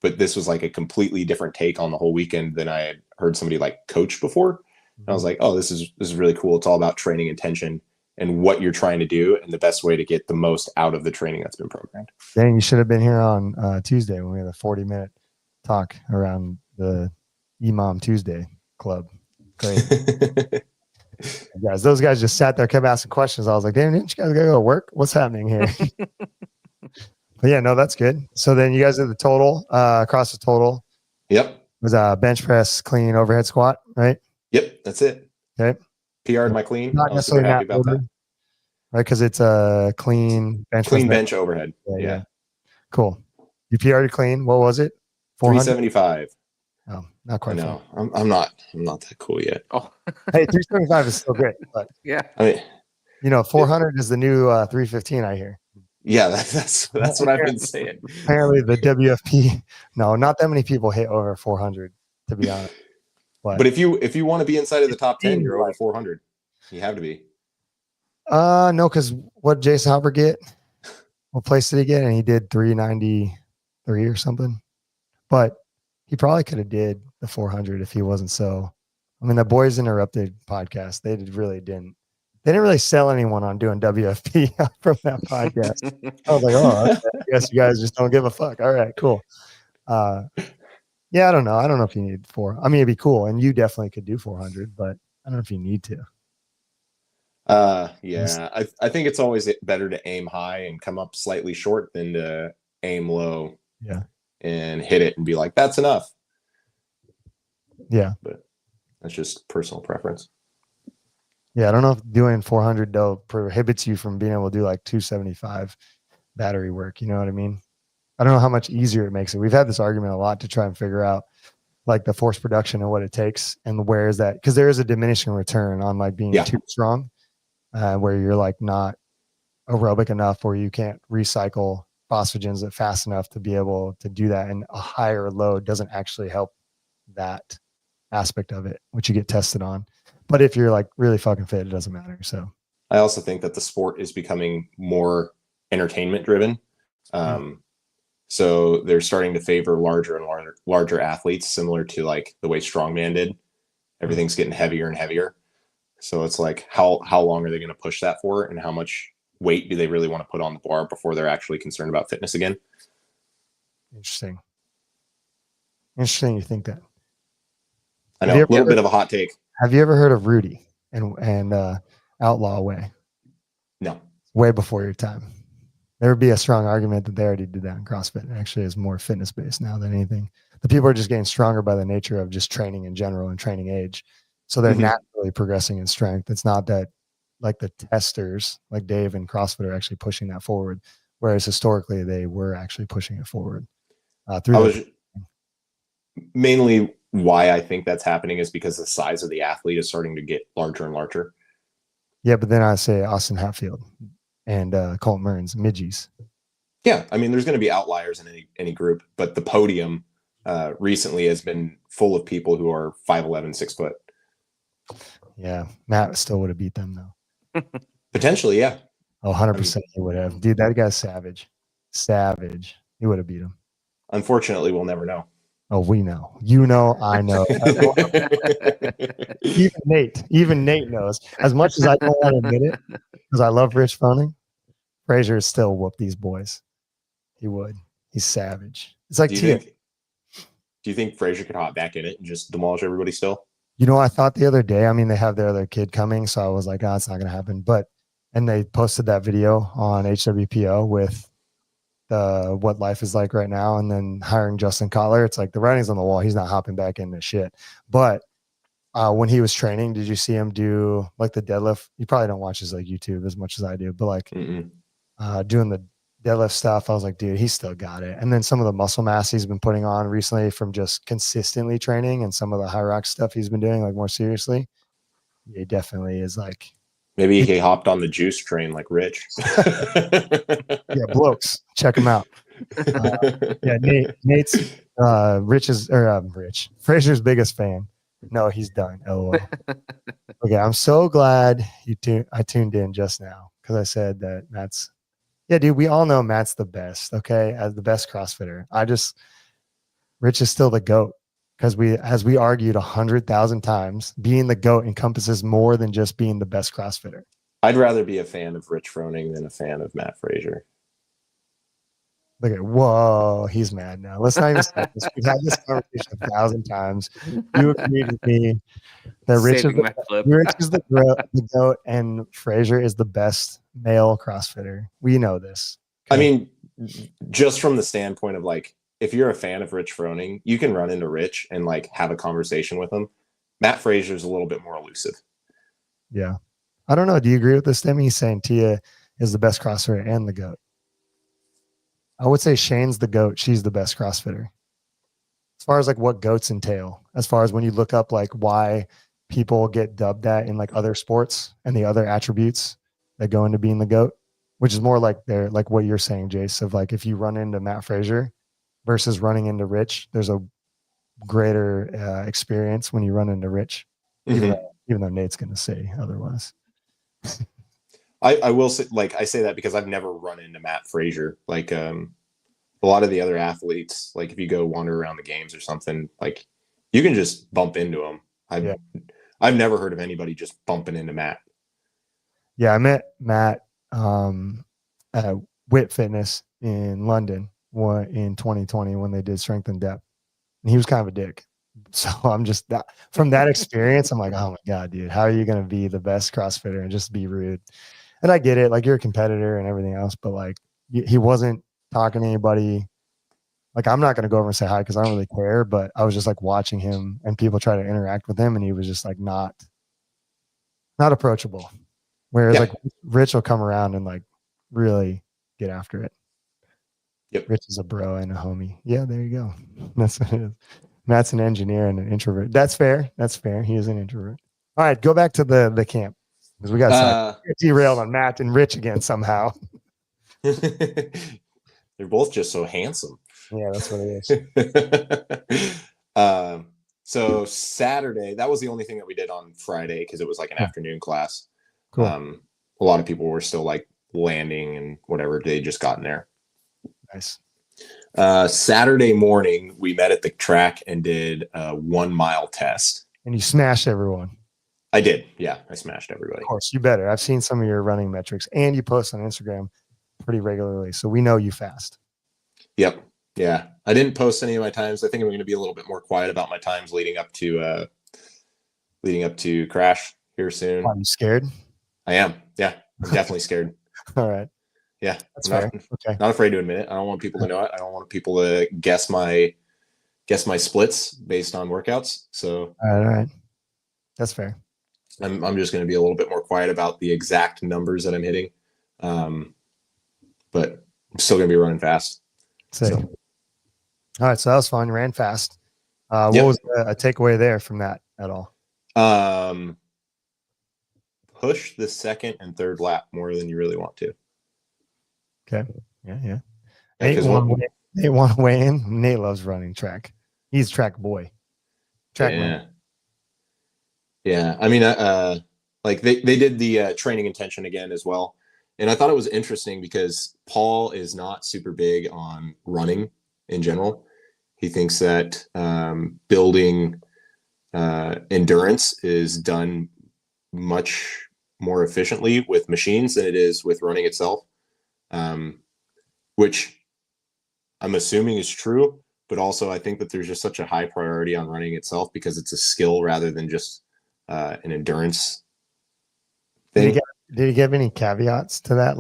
Speaker 3: But this was like a completely different take on the whole weekend than I had heard somebody like coach before. And I was like, oh, this is really cool. It's all about training intention and what you're trying to do and the best way to get the most out of the training that's been programmed.
Speaker 1: Dang, you should have been here on Tuesday when we had a 40-minute talk around the Imam Tuesday Club. Great. Guys, those guys just sat there, kept asking questions. I was like, damn, didn't you guys gotta go to work? What's happening here? But yeah, no, that's good. So then you guys did the total, across the total.
Speaker 3: Yep.
Speaker 1: It was a bench press, clean, overhead squat, right?
Speaker 3: Yep, that's it.
Speaker 1: Okay.
Speaker 3: PR'd my clean.
Speaker 1: Not necessarily happy about that. Right, because it's a clean bench.
Speaker 3: Clean bench overhead. Yeah.
Speaker 1: Cool. You PR'd clean. What was it?
Speaker 3: 375.
Speaker 1: Oh, not quite.
Speaker 3: No, I'm not that cool yet.
Speaker 2: Oh,
Speaker 1: hey, 375 is still great, but
Speaker 2: yeah.
Speaker 3: I mean,
Speaker 1: 400 is the new 315. I hear.
Speaker 3: Yeah, that's what I've been saying.
Speaker 1: Apparently, the WFP. No, not that many people hit over 400, to be honest.
Speaker 3: But if you want to be inside of the top 10, you're over 400. You have to be.
Speaker 1: No, because what Jason Hopper get? What place did he get? And he did 393 or something. But he probably could have did the 400 if he wasn't so. I mean, the Boys Interrupted podcast, they really didn't. They didn't really sell anyone on doing WFP from that podcast. I was like, okay, I guess you guys just don't give a fuck. All right, cool. Yeah, I don't know. I don't know if you need 4. I mean, it'd be cool, and you definitely could do 400, but I don't know if you need to.
Speaker 3: Yeah, I think it's always better to aim high and come up slightly short than to aim low.
Speaker 1: Yeah,
Speaker 3: and hit it and be like, that's enough.
Speaker 1: Yeah,
Speaker 3: but that's just personal preference.
Speaker 1: Yeah, I don't know if doing 400 though prohibits you from being able to do like 275 battery work. You know what I mean? I don't know how much easier it makes it. We've had this argument a lot to try and figure out like the force production and what it takes, and where is that? Because there is a diminishing return on like being too strong, where you're like not aerobic enough, or you can't recycle phosphagens fast enough to be able to do that, and a higher load doesn't actually help that aspect of it, which you get tested on. But if you're like really fucking fit, it doesn't matter. So
Speaker 3: I also think that the sport is becoming more entertainment driven. So they're starting to favor larger and larger athletes, similar to like the way strongman did. Everything's getting heavier and heavier. So it's like, how long are they going to push that for, and how much weight do they really want to put on the bar before they're actually concerned about fitness again?
Speaker 1: Interesting you think that.
Speaker 3: I know, a little bit of a hot take.
Speaker 1: Have you ever heard of Rudy and Outlaw Way?
Speaker 3: No.
Speaker 1: Way before your time. There would be a strong argument that they already did that in CrossFit. It actually is more fitness based now than anything. The people are just getting stronger by the nature of just training in general and training age. So they're naturally progressing in strength. It's not that like the testers like Dave and CrossFit are actually pushing that forward, whereas historically they were actually pushing it forward.
Speaker 3: Mainly why I think that's happening is because the size of the athlete is starting to get larger and larger.
Speaker 1: Yeah, but then I say Austin Hatfield and Colt Mearns, midgies.
Speaker 3: Yeah, I mean, there's going to be outliers in any group, but the podium recently has been full of people who are 5'11", 6 foot.
Speaker 1: Yeah, Matt still would have beat them though.
Speaker 3: Potentially, yeah.
Speaker 1: Oh, 100% he would have. Dude, that guy's savage. Savage. He would have beat him.
Speaker 3: Unfortunately, we'll never know.
Speaker 1: Oh, we know. You know, I know. Even Nate knows. As much as I don't want to admit it, because I love Rich Froning, Frazier still whooped these boys. He would. He's savage. It's like
Speaker 3: do you think Frazier could hop back in it and just demolish everybody still?
Speaker 1: You know, I thought the other day, I mean, they have their other kid coming, so I was like, oh, it's not going to happen. And they posted that video on HWPO with what life is like right now, and then hiring Justin Cotler. It's like the writing's on the wall. He's not hopping back into shit. But when he was training, did you see him do like the deadlift? You probably don't watch his like YouTube as much as I do, but like doing the deadlift stuff, I was like, dude, he's still got it. And then some of the muscle mass he's been putting on recently from just consistently training, and some of the high rock stuff he's been doing like more seriously, he definitely is like.
Speaker 3: Maybe he hopped on the juice train like Rich.
Speaker 1: Yeah, blokes, check him out. Nate's Rich Frazier's biggest fan. No, he's done. LOL. Okay, I'm so glad I tuned in just now because I said that Matt's. Yeah, dude, we all know Matt's the best. Okay, as the best CrossFitter. Rich is still the GOAT. Because as we argued 100,000 times, being the GOAT encompasses more than just being the best CrossFitter.
Speaker 3: I'd rather be a fan of Rich Froning than a fan of Matt Frazier.
Speaker 1: Look at, whoa, he's mad now. Let's not even start this. We've had this conversation 1,000 times. You agreed with me that Rich is the GOAT and Frazier is the best male CrossFitter. We know this.
Speaker 3: Okay? I mean, just from the standpoint of like, if you're a fan of Rich Froning, you can run into Rich and like have a conversation with him. Matt Frazier's a little bit more elusive.
Speaker 1: Yeah. I don't know. Do you agree with this, Demi? He's saying Tia is the best CrossFitter and the GOAT. I would say Shane's the GOAT. She's the best CrossFitter. As far as like what GOATs entail, as far as when you look up like why people get dubbed that in like other sports and the other attributes that go into being the GOAT, which is more like they're like what you're saying, Jace, of like if you run into Matt Frazier versus running into Rich, there's a greater experience when you run into Rich, even though Nate's going to say otherwise.
Speaker 3: I will say, like, I say that because I've never run into Matt Frazier. Like, a lot of the other athletes, like if you go wander around the games or something, like you can just bump into them. I've never heard of anybody just bumping into Matt. Yeah, I met Matt at Wit Fitness in London in 2020 when they did strength and depth, and he was kind of a dick. So I'm just from that experience, I'm like, oh my God, dude, how are you going to be the best CrossFitter and just be rude? And I get it. Like you're a competitor and everything else, but like he wasn't talking to anybody. Like I'm not going to go over and say hi because I don't really care, but I was just like watching him and people try to interact with him. And he was just like, not approachable. Whereas like Rich will come around and like really get after it. Yep. Rich is a bro and a homie. Yeah, there you go. That's what it is.
Speaker 1: Matt's an engineer and an introvert. That's fair. That's fair. He is an introvert. All right, go back to the camp because we got derailed on Matt and Rich again somehow.
Speaker 3: They're both just so handsome.
Speaker 1: Yeah, that's what it is.
Speaker 3: So Saturday, that was the only thing that we did on Friday because it was like an afternoon class.
Speaker 1: Cool.
Speaker 3: A lot of people were still like landing and whatever. They just gotten there.
Speaker 1: Nice.
Speaker 3: Saturday morning, we met at the track and did a 1 mile test.
Speaker 1: And you smashed everyone.
Speaker 3: I did. Yeah, I smashed everybody.
Speaker 1: Of course, you better. I've seen some of your running metrics, and you post on Instagram pretty regularly, so we know you fast.
Speaker 3: Yep. Yeah, I didn't post any of my times. I think I'm going to be a little bit more quiet about my times leading up to crash here soon.
Speaker 1: Are you scared?
Speaker 3: I am. Yeah, I'm definitely scared.
Speaker 1: All right.
Speaker 3: Yeah,
Speaker 1: that's fair. Okay.
Speaker 3: Not afraid to admit it. I don't want people to know it. I don't want people to guess my splits based on workouts. So
Speaker 1: all right. That's fair.
Speaker 3: I'm just going to be a little bit more quiet about the exact numbers that I'm hitting. But I'm still going to be running fast.
Speaker 1: So. All right. So that was fun. You ran fast. What was a takeaway there from that at all?
Speaker 3: Push the second and third lap more than you really want to.
Speaker 1: Okay. Yeah. Nate want to weigh in. Nate loves running track. He's track boy. Track man.
Speaker 3: Yeah. I mean, like they did the training intention again as well. And I thought it was interesting because Paul is not super big on running in general. He thinks that building endurance is done much more efficiently with machines than it is with running itself, which I'm assuming is true. But also I think that there's just such a high priority on running itself because it's a skill rather than just an endurance thing.
Speaker 1: Did he give any caveats to that?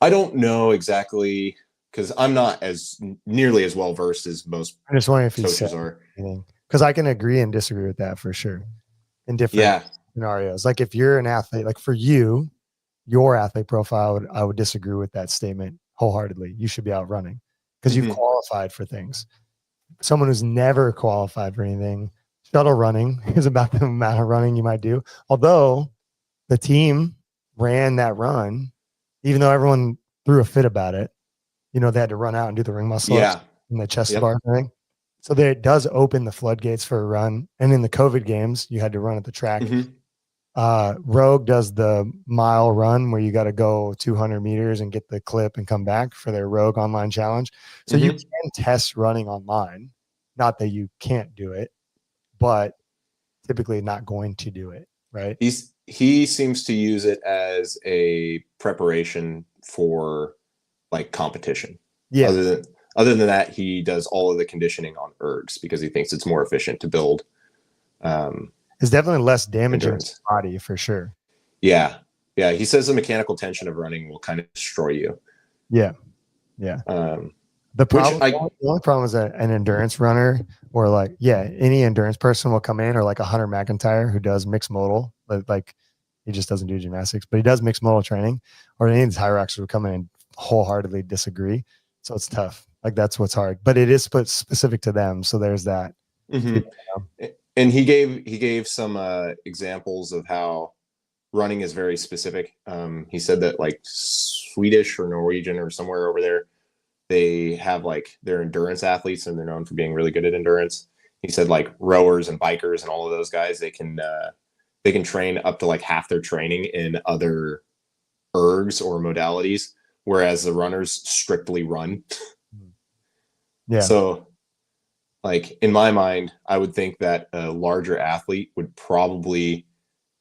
Speaker 3: I don't know exactly because I'm not as nearly as well versed as most.
Speaker 1: I'm just wondering if he
Speaker 3: coaches are.
Speaker 1: Because I can agree and disagree with that for sure. In different scenarios, like if you're an athlete, like for you, your athlete profile, I would disagree with that statement wholeheartedly. You should be out running because you've qualified for things. Someone who's never qualified for anything, shuttle running is about the amount of running you might do. Although the team ran that run, even though everyone threw a fit about it, they had to run out and do the ring muscle ups and the chest bar thing. So it does open the floodgates for a run. And in the COVID games, you had to run at the track. Rogue does the mile run where you got to go 200 meters and get the clip and come back for their Rogue online challenge. So you can test running online. Not that you can't do it, but typically not going to do it, right?
Speaker 3: He seems to use it as a preparation for like competition. Yeah. Other than that, he does all of the conditioning on ergs because he thinks it's more efficient to build.
Speaker 1: It's definitely less damaging to the body for sure.
Speaker 3: Yeah. Yeah. He says the mechanical tension of running will kind of destroy you.
Speaker 1: Yeah. Yeah. The only problem is that an endurance runner or any endurance person will come in, or like a Hunter McIntyre who does mixed modal, like he just doesn't do gymnastics, but he does mixed modal training, or any of these Hyroxers will come in and wholeheartedly disagree. So it's tough. Like that's what's hard, but it is specific to them. So there's that.
Speaker 3: And he gave some examples of how running is very specific. He said that like Swedish or Norwegian or somewhere over there, they have like their endurance athletes and they're known for being really good at endurance. He said like rowers and bikers and all of those guys, they can train up to like half their training in other ergs or modalities, whereas the runners strictly run.
Speaker 1: Yeah.
Speaker 3: So like in my mind, I would think that a larger athlete would probably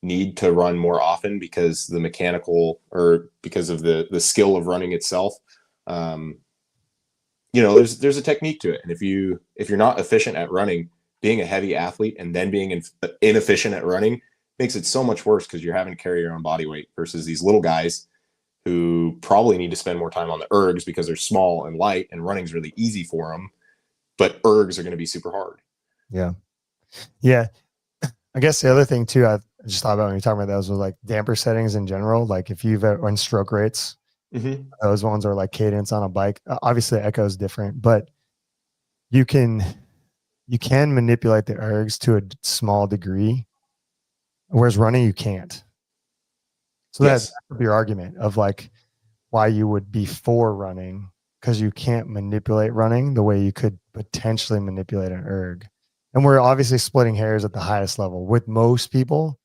Speaker 3: need to run more often because the mechanical or because of the skill of running itself. There's a technique to it. And if you're not efficient at running, being a heavy athlete and then being inefficient at running makes it so much worse because you're having to carry your own body weight versus these little guys who probably need to spend more time on the ergs because they're small and light and running's really easy for them. But ergs are going to be super hard.
Speaker 1: Yeah. Yeah. I guess the other thing too, I just thought about when you're talking about those was like damper settings in general. Like if you've run stroke rates, those ones are like cadence on a bike. Obviously echo is different, but you can manipulate the ergs to a small degree, whereas running you can't. So that would be your argument of like why you would be for running, because you can't manipulate running the way you could potentially manipulate an erg. And we're obviously splitting hairs at the highest level. With most people,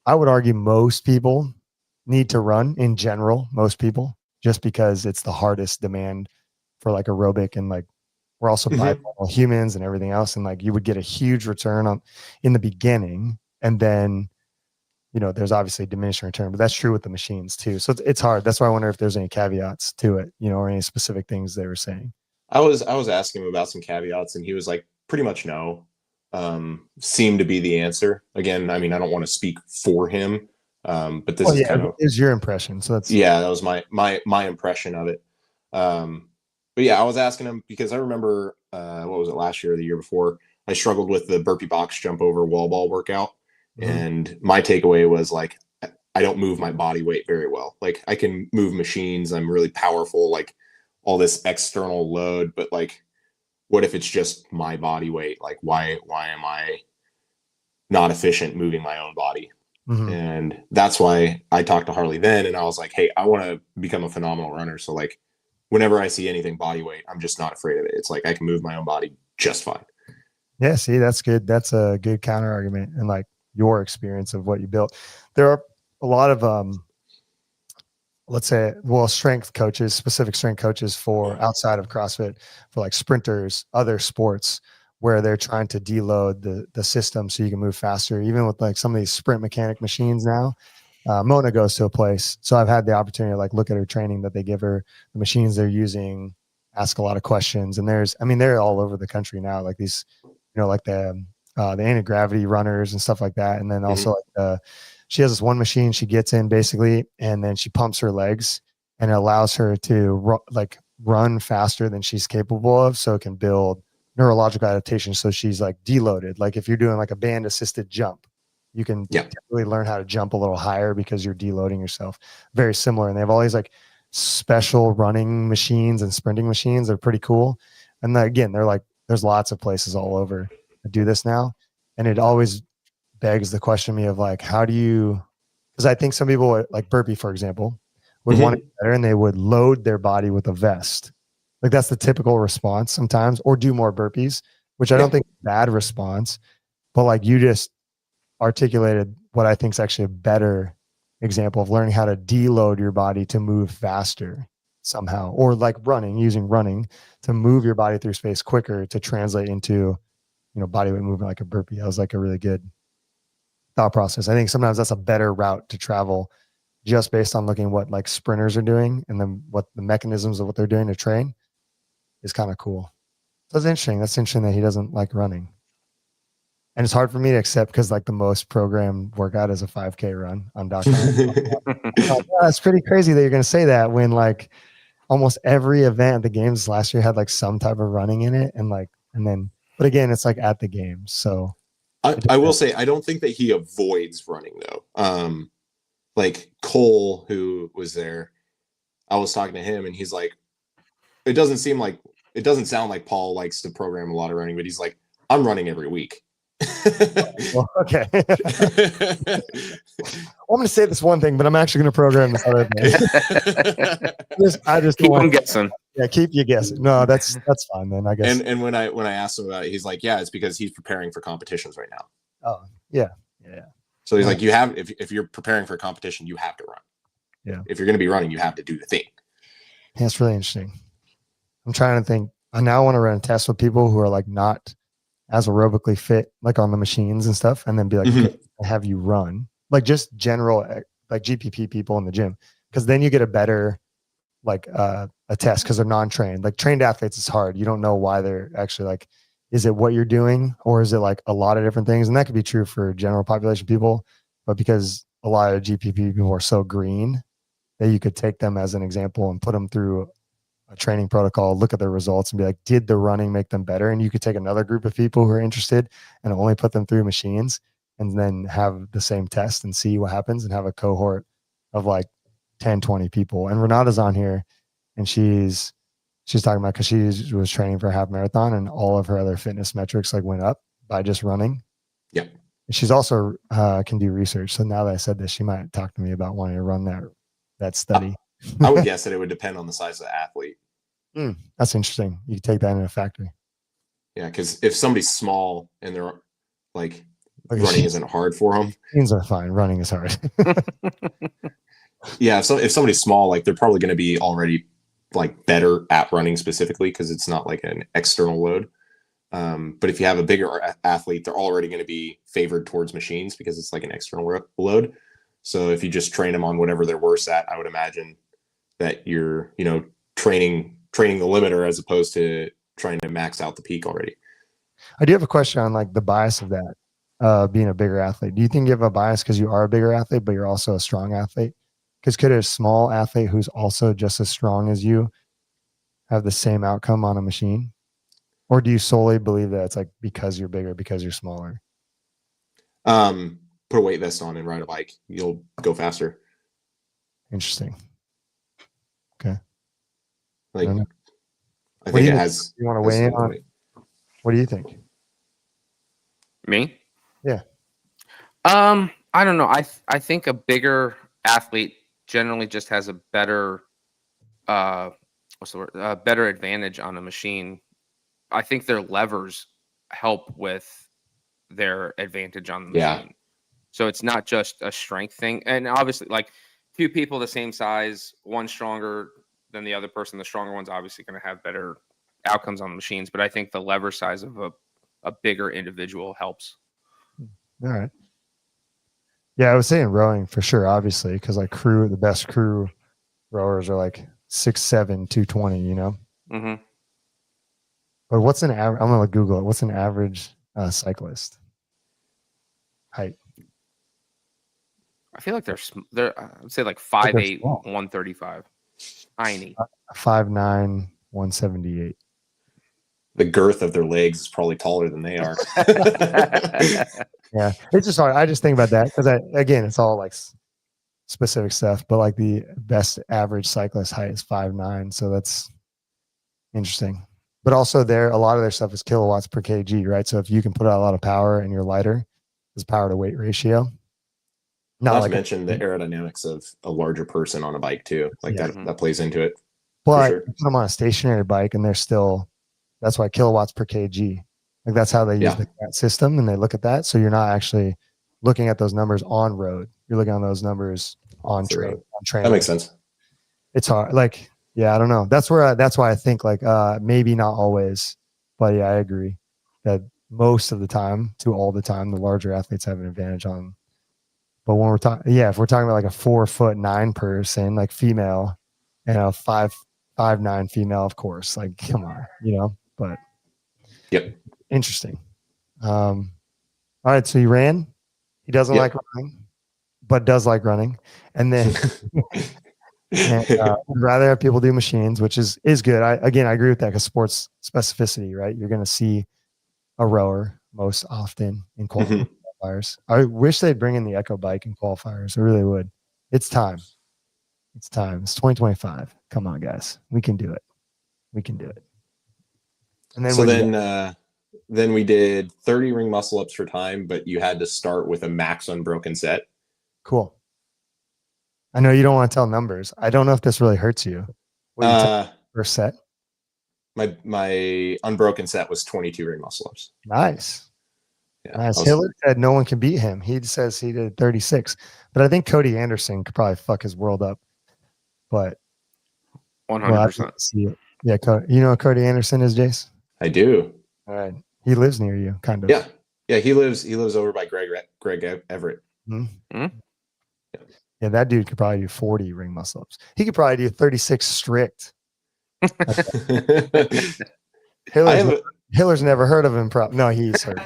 Speaker 1: I would argue most people need to run in general, most people, just because it's the hardest demand for like aerobic, and like we're also bipedal humans and everything else. And like you would get a huge return on in the beginning, and then there's obviously diminishing return, but that's true with the machines too. So it's hard. That's why I wonder if there's any caveats to it, or any specific things they were saying.
Speaker 3: I was asking him about some caveats, and he was like, pretty much no. Seemed to be the answer. Again, I mean, I don't want to speak for him, but this is kind of
Speaker 1: is your impression. So that's
Speaker 3: that was my impression of it. But yeah, I was asking him because I remember what was it, last year or the year before, I struggled with the burpee box jump over wall ball workout. And my takeaway was like, I don't move my body weight very well. Like I can move machines. I'm really powerful, like all this external load, but like, what if it's just my body weight? Like, why am I not efficient moving my own body? And that's why I talked to Harley then. And I was like, hey, I want to become a phenomenal runner. So like, whenever I see anything body weight, I'm just not afraid of it. It's like, I can move my own body just fine.
Speaker 1: Yeah. See, that's good. That's a good counter argument. And like, your experience of what you built. There are a lot of let's say, strength coaches, specific strength coaches for outside of CrossFit, for like sprinters, other sports, where they're trying to deload the system so you can move faster. Even with like some of these sprint mechanic machines now, Mona goes to a place, so I've had the opportunity to like look at her training that they give her, the machines they're using, ask a lot of questions, and they're all over the country now, like these, like the anti-gravity runners and stuff like that. And then also like she has this one machine she gets in basically, and then she pumps her legs, and it allows her to run faster than she's capable of, so it can build neurological adaptation. So she's like deloaded. Like if you're doing like a band assisted jump, you can really learn how to jump a little higher because you're deloading yourself. Very similar. And they have all these like special running machines and sprinting machines. They're pretty cool. And again, they're like, there's lots of places all over do this now, and it always begs the question to me of like, how do you, because I think some people like burpee, for example, would want to get better, and they would load their body with a vest. Like that's the typical response sometimes, or do more burpees, which I don't think is a bad response, but like you just articulated what I think is actually a better example of learning how to deload your body to move faster somehow, or like using running to move your body through space quicker to translate into body weight movement like a burpee. That was like a really good thought process. I think sometimes that's a better route to travel, just based on looking what like sprinters are doing, and then what the mechanisms of what they're doing to train is kind of cool. So that's interesting. That's interesting that he doesn't like running. And it's hard for me to accept because like the most programmed workout is a 5K run on .com. That's pretty crazy that you're going to say that when like almost every event at the games last year had like some type of running in it. But again, it's like at the games. So
Speaker 3: I will say, I don't think that he avoids running though. Like Cole, who was there, I was talking to him and he's like, it doesn't sound like Paul likes to program a lot of running, but he's like, I'm running every week.
Speaker 1: Well, okay. I'm going to say this one thing, but I'm actually going to program this other thing. I just
Speaker 2: keep them guessing.
Speaker 1: Yeah, keep you guessing. No, that's fine then, I guess.
Speaker 3: And when I asked him about it, he's like, yeah, it's because he's preparing for competitions right now.
Speaker 1: Oh, yeah.
Speaker 3: So he's like, if you're preparing for a competition, you have to run.
Speaker 1: Yeah.
Speaker 3: If you're going to be running, you have to do the thing.
Speaker 1: Yeah, it's really interesting. I'm trying to think. I now want to run a test with people who are like not as aerobically fit, like on the machines and stuff, and then be like, okay, have you run, like just general, like GPP people in the gym, because then you get a better like a test, because they're non-trained. Like trained athletes, it's hard. You don't know why they're actually like, is it what you're doing, or is it like a lot of different things? And that could be true for general population people, but because a lot of GPP people are so green that you could take them as an example and put them through a training protocol, look at their results and be like, did the running make them better? And you could take another group of people who are interested and only put them through machines, and then have the same test and see what happens, and have a cohort of like 10, 20 people. And Renata's on here, and she's she's talking about because she was training for a half marathon and all of her other fitness metrics like went up by just running.
Speaker 3: Yeah.
Speaker 1: She's also can do research. So now that I said this, she might talk to me about wanting to run that study.
Speaker 3: I would guess that it would depend on the size of the athlete.
Speaker 1: That's interesting. You can take that into a factory.
Speaker 3: Yeah, because if somebody's small and they're like running isn't hard for them.
Speaker 1: Machines are fine. Running is hard.
Speaker 3: Yeah, so if somebody's small, like they're probably going to be already like better at running specifically because it's not like an external load. But if you have a bigger athlete, they're already going to be favored towards machines because it's like an external load. So if you just train them on whatever they're worse at, I would imagine that you're, training the limiter as opposed to trying to max out the peak already.
Speaker 1: I do have a question on like the bias of that, being a bigger athlete. Do you think you have a bias because you are a bigger athlete, but you're also a strong athlete? Because could a small athlete who's also just as strong as you have the same outcome on a machine? Or do you solely believe that it's like because you're bigger, because you're smaller?
Speaker 3: Put a weight vest on and ride a bike. You'll go faster.
Speaker 1: Interesting. Okay.
Speaker 3: Like, I
Speaker 1: What
Speaker 3: think
Speaker 1: do
Speaker 3: it has.
Speaker 1: You want to weigh in on? What do you think?
Speaker 2: Me?
Speaker 1: Yeah.
Speaker 2: I don't know. I think a bigger athlete generally just has a better better advantage on a machine. I think their levers help with their advantage on the machine. So it's not just a strength thing. And obviously, like two people the same size, one stronger than the other person, the stronger one's obviously going to have better outcomes on the machines. But I think the lever size of a bigger individual helps.
Speaker 1: All right. Yeah, I was saying rowing for sure, obviously, because like the best crew rowers are like 6'7", 220,
Speaker 2: Mm-hmm.
Speaker 1: But what's an average? I'm going to Google it. What's an average cyclist height?
Speaker 2: I feel like they're I would say like 5'8", 135. Tiny.
Speaker 1: 5'9", 178.
Speaker 3: The girth of their legs is probably taller than they are.
Speaker 1: Yeah, it's just hard. I just think about that because again, it's all like specific stuff. But like the best average cyclist height is 5'9", so that's interesting. But also, a lot of their stuff is kilowatts per kg, right? So if you can put out a lot of power and you're lighter, it's power to weight ratio.
Speaker 3: Not to mention the aerodynamics of a larger person on a bike too. Like that plays into it.
Speaker 1: But you put them on a stationary bike, and that's why kilowatts per kg. Like that's how they use the CAT system, and they look at that. So you're not actually looking at those numbers on road. You're looking on those numbers on train.
Speaker 3: That makes sense.
Speaker 1: It's hard. Like, yeah, I don't know. That's why I think like maybe not always, but yeah, I agree that most of the time, to all the time, the larger athletes have an advantage on. But when we're talking, if we're talking about like a 4'9" person, like female, and a 5'9" female, of course, like come on, But interesting. All right, so he ran. He doesn't like running, but does like running, and then would rather have people do machines, which is good. I agree with that because sports specificity, right? You're going to see a rower most often in qualifiers. I wish they'd bring in the Echo bike in qualifiers. I really would. It's time. It's 2025. Come on, guys. We can do it. And then
Speaker 3: then we did 30 ring muscle ups for time, but you had to start with a max unbroken set.
Speaker 1: Cool. I know you don't want to tell numbers. I don't know if this really hurts you. First set?
Speaker 3: My unbroken set was 22 ring muscle ups.
Speaker 1: Nice. Yeah, nice. Hiller said no one can beat him. He says he did 36. But I think Cody Anderson could probably fuck his world up. But
Speaker 2: 100%.
Speaker 1: Yeah, you know who Cody Anderson is, Jace?
Speaker 3: I do.
Speaker 1: All right. He lives near you, kind of.
Speaker 3: Yeah. Yeah, he lives over by Greg Everett.
Speaker 1: Mm-hmm. Yeah, that dude could probably do 40 ring muscle ups. He could probably do 36 strict. Hiller's never heard of him. No, he's heard.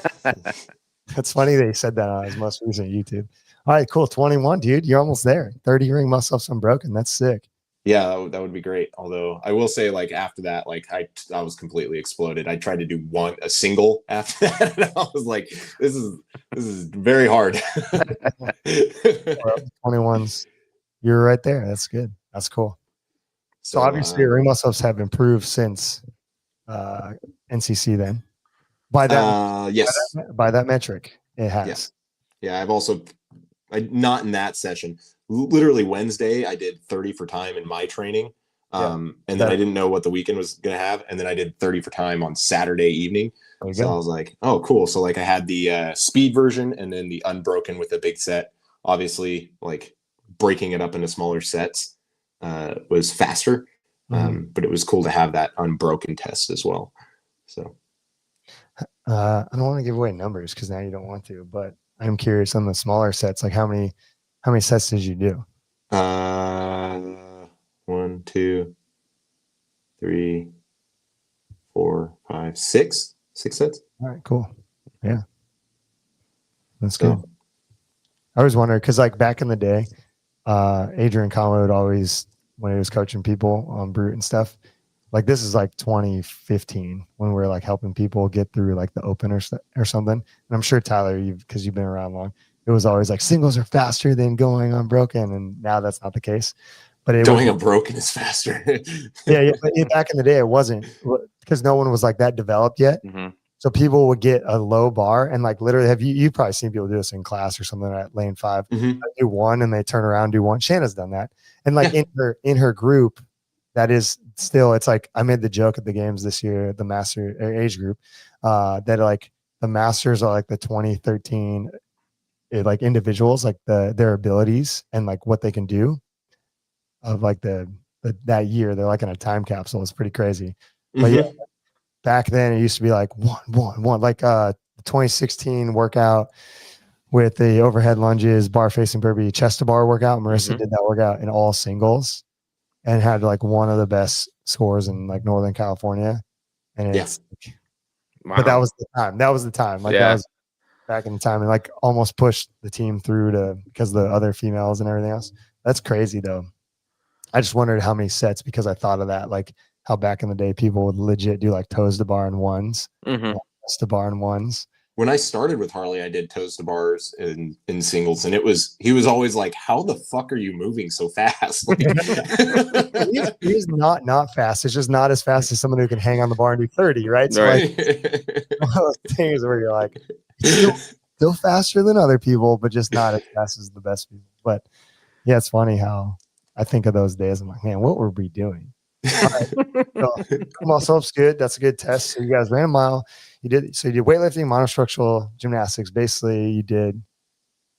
Speaker 1: That's funny that he said that on his most recent YouTube. All right, cool. 21, dude. You're almost there. 30 ring muscle ups unbroken. That's sick.
Speaker 3: Yeah, that would be great. Although I will say, like after that, like I was completely exploded. I tried to do a single after that, and I was like, "This is very hard."
Speaker 1: 21s, you're right there. That's good. That's cool. So obviously your ring muscle ups have improved since NCC then. By that,
Speaker 3: yes,
Speaker 1: by that metric, it has.
Speaker 3: Yes. Yeah, I've also not in that session. Literally Wednesday, I did 30 for time in my training. And then I didn't know what the weekend was going to have. And then I did 30 for time on Saturday evening. So I was like, oh, cool. So like I had the speed version and then the unbroken with a big set. Obviously, like breaking it up into smaller sets was faster. But it was cool to have that unbroken test as well. So
Speaker 1: I don't want to give away numbers because now you don't want to, but I'm curious on the smaller sets, like how many sets did you do?
Speaker 3: 1, 2, 3, 4, 5, 6 sets.
Speaker 1: All right, cool. Yeah, that's good. I always wondered because like back in the day, Adrian Conway would always, when he was coaching people on Brute and stuff, like this is like 2015 when we're like helping people get through like the open or something. And I'm sure Tyler, because you've been around long, it was always like singles are faster than going unbroken, and now that's not the case. But
Speaker 3: going unbroken is faster.
Speaker 1: yeah. But back in the day, it wasn't because no one was like that developed yet. So people would get a low bar and like literally you've probably seen people do this in class or something at lane 5. Do one and they turn around, do one. Shanna's done that. And like in her group, that is still, it's like I made the joke at the games this year, the master age group, that like the masters are like the 2013 like individuals, like their abilities and like what they can do of like that year. They're like in a time capsule. It's pretty crazy. But yeah, back then it used to be like one, like 2016 workout with the overhead lunges, bar facing burpee, chest to bar workout. Marissa did that workout in all singles and had like one of the best scores in like Northern California. And it's, but that was the time. That was the time. Like that was back in the time, and like almost pushed the team through to because the other females and everything else. That's crazy though. I just wondered how many sets because I thought of that, like how back in the day people would legit do like toes to bar and ones, chest to bar and ones.
Speaker 3: When I started with Harley, I did toes to bars in singles, and he was always like, "How the fuck are you moving so fast?" Like,
Speaker 1: he's not fast. It's just not as fast as someone who can hang on the bar and do 30, right? So like one of those things where you're like still faster than other people, but just not as fast as the best people. But yeah, it's funny how I think of those days. I'm like, man, what were we doing? All right. So, muscle up's good. That's a good test. So you guys ran a mile. You did weightlifting, monostructural gymnastics. Basically, you did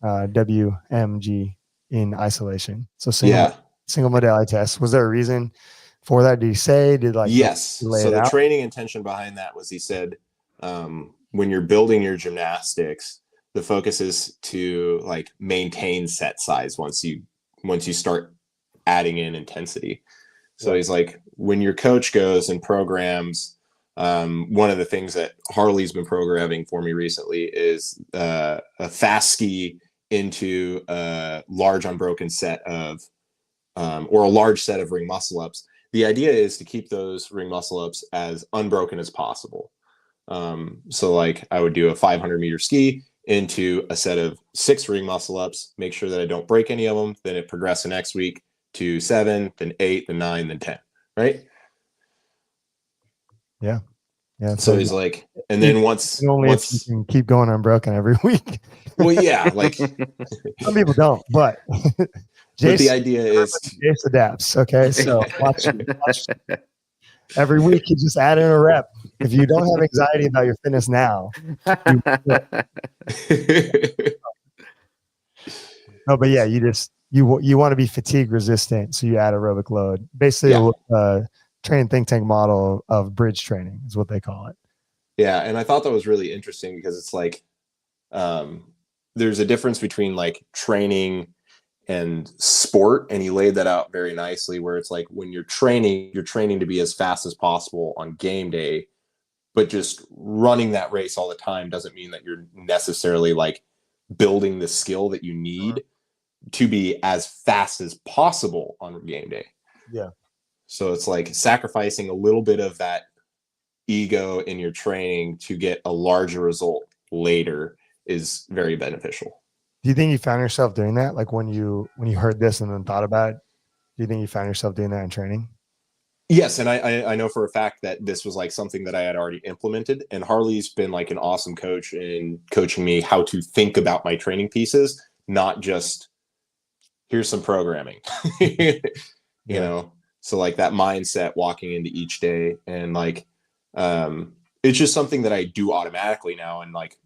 Speaker 1: WMG in isolation. So single modality test. Was there a reason for that? Did he say? Did like
Speaker 3: yes? So the training intention behind that was he said, when you're building your gymnastics, the focus is to like maintain set size once you start adding in intensity. So he's like, when your coach goes and programs, one of the things that Harley's been programming for me recently is a fast ski into a large unbroken set of, or a large set of ring muscle ups. The idea is to keep those ring muscle ups as unbroken as possible. So like I would do a 500-meter ski into a set of 6 ring muscle ups, make sure that I don't break any of them. Then it progresses the next week to 7, then 8, then 9, then 10, right? Yeah. So he's like, and then once
Speaker 1: if you can keep going unbroken every week.
Speaker 3: Well, yeah, like
Speaker 1: some people don't, but
Speaker 3: Jace, the idea is
Speaker 1: Jace adapts. Okay, so watch. Every week you just add in a rep. If you don't have anxiety about your fitness now, no, but yeah, you want to be fatigue resistant, so you add aerobic load. Basically, training think tank model of bridge training is what they call it.
Speaker 3: Yeah, and I thought that was really interesting because it's like there's a difference between like training and sport, and he laid that out very nicely where it's like when you're training to be as fast as possible on game day, but just running that race all the time doesn't mean that you're necessarily like building the skill that you need to be as fast as possible on game day.
Speaker 1: Yeah.
Speaker 3: So it's like sacrificing a little bit of that ego in your training to get a larger result later is very beneficial.
Speaker 1: Do you think you found yourself doing that? Like when you heard this and then thought about it, do you think you found yourself doing that in training?
Speaker 3: Yes, and I know for a fact that this was like something that I had already implemented, and Harley's been like an awesome coach in coaching me how to think about my training pieces, not just here's some programming. you know, so like that mindset walking into each day, and like it's just something that I do automatically now, and like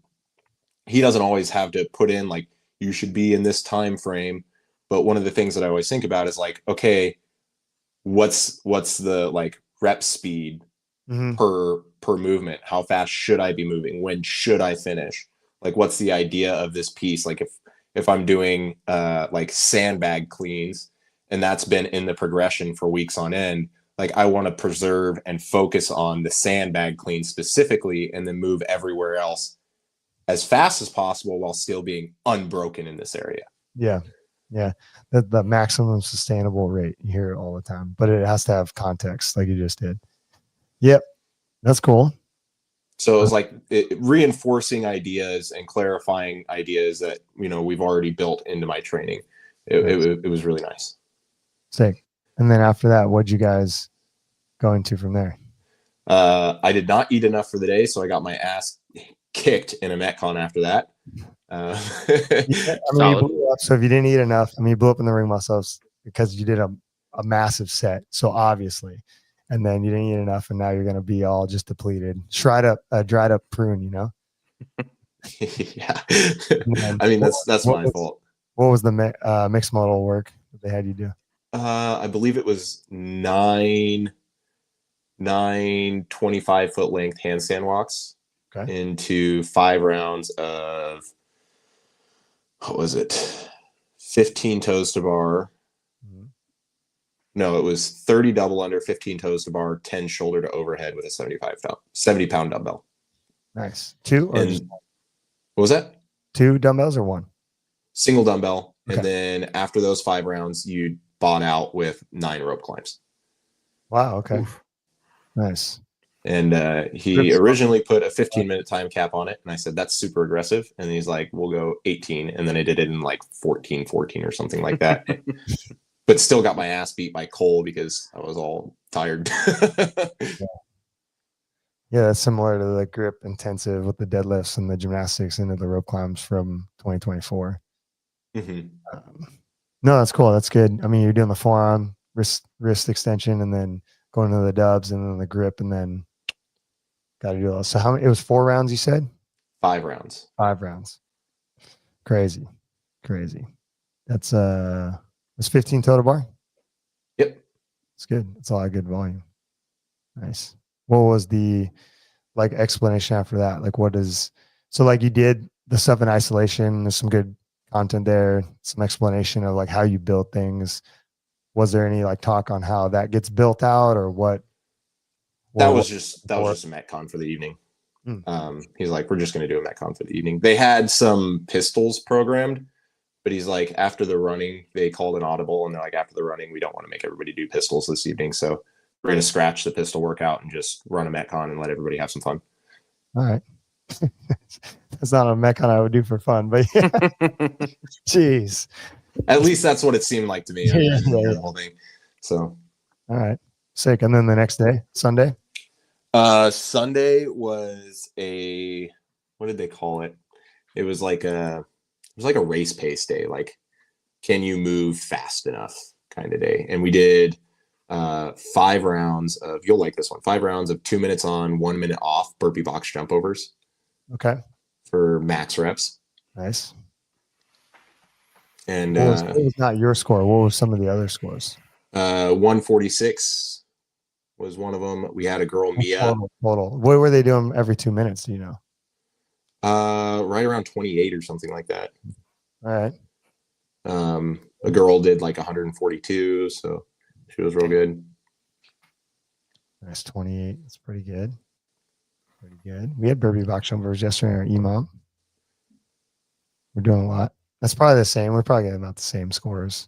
Speaker 3: he doesn't always have to put in like you should be in this time frame, but one of the things that I always think about is like, okay, what's the like rep speed per movement? How fast should I be moving? When should I finish? Like what's the idea of this piece? Like if I'm doing like sandbag cleans, and that's been in the progression for weeks on end, like I want to preserve and focus on the sandbag clean specifically, and then move everywhere else as fast as possible while still being unbroken in this area.
Speaker 1: Yeah. The maximum sustainable rate, you hear it all the time, but it has to have context like you just did. Yep. That's cool.
Speaker 3: So it was like reinforcing ideas and clarifying ideas that, we've already built into my training. It was really nice.
Speaker 1: Sick. And then after that, what'd you guys go into from there?
Speaker 3: I did not eat enough for the day, so I got my ass kicked in a Metcon after that.
Speaker 1: You blew up. So if you didn't eat enough, you blew up in the ring muscles because you did a massive set. So obviously, and then you didn't eat enough, and now you're going to be all just depleted, dried up prune,
Speaker 3: Yeah. That's my fault.
Speaker 1: What was the mixed model work that they had you do?
Speaker 3: I believe it was nine 25-foot length handstand walks into 5 rounds of, what was it? 15 toes to bar. No, it was 30 double under, 15 toes to bar, 10 shoulder to overhead with a 70-pound dumbbell.
Speaker 1: Nice. Two? Or
Speaker 3: what was that?
Speaker 1: 2 dumbbells or 1?
Speaker 3: Single dumbbell. Okay. And then after those 5 rounds, you bought out with 9 rope climbs.
Speaker 1: Wow. Okay. Oof. Nice.
Speaker 3: And he originally put a 15-minute time cap on it. And I said, that's super aggressive. And he's like, we'll go 18. And then I did it in like 14 or something like that. But still got my ass beat by Cole because I was all tired.
Speaker 1: Yeah, that's similar to the grip intensive with the deadlifts and the gymnastics into the rope climbs from 2024. No, that's cool. That's good. You're doing the forearm, wrist extension, and then going to the dubs, and then the grip, and then got to do all. So it was 4 rounds, you said?
Speaker 3: 5 rounds.
Speaker 1: 5 rounds. Crazy. That's was 15 total bar?
Speaker 3: Yep.
Speaker 1: It's good. It's a lot of good volume. Nice. What was the explanation after that? You did the stuff in isolation. There's some good content there, some explanation of how you build things. Was there any talk on how that gets built out, or what?
Speaker 3: That was just a Metcon for the evening. He's like, we're just going to do a Metcon for the evening. They had some pistols programmed, but he's like, after the running, they called an audible, and they're like, after the running, we don't want to make everybody do pistols this evening. So we're going to scratch the pistol workout and just run a Metcon and let everybody have some fun.
Speaker 1: All right. That's not a Metcon I would do for fun, but yeah. Jeez.
Speaker 3: At least that's what it seemed like to me. The whole thing. So.
Speaker 1: All right. Sick. And then the next day, Sunday?
Speaker 3: Sunday was what did they call it? It was like a race pace day. Like, can you move fast enough kind of day? And we did 5 rounds of, you'll like this one, 5 rounds of 2 minutes on, 1 minute off burpee box jump overs.
Speaker 1: Okay.
Speaker 3: For max reps.
Speaker 1: Nice.
Speaker 3: And
Speaker 1: what was not your score? What was some of the other scores?
Speaker 3: 146 was one of them. We had a girl, Mia.
Speaker 1: Total. What were they doing every 2 minutes? Do you know?
Speaker 3: Right around 28 or something like that.
Speaker 1: All right.
Speaker 3: A girl did 142, so she was real good.
Speaker 1: Nice. 28. That's pretty good. We had burpee box jumpers yesterday in our EMOM. We're doing a lot. That's probably the same. We're probably getting about the same scores,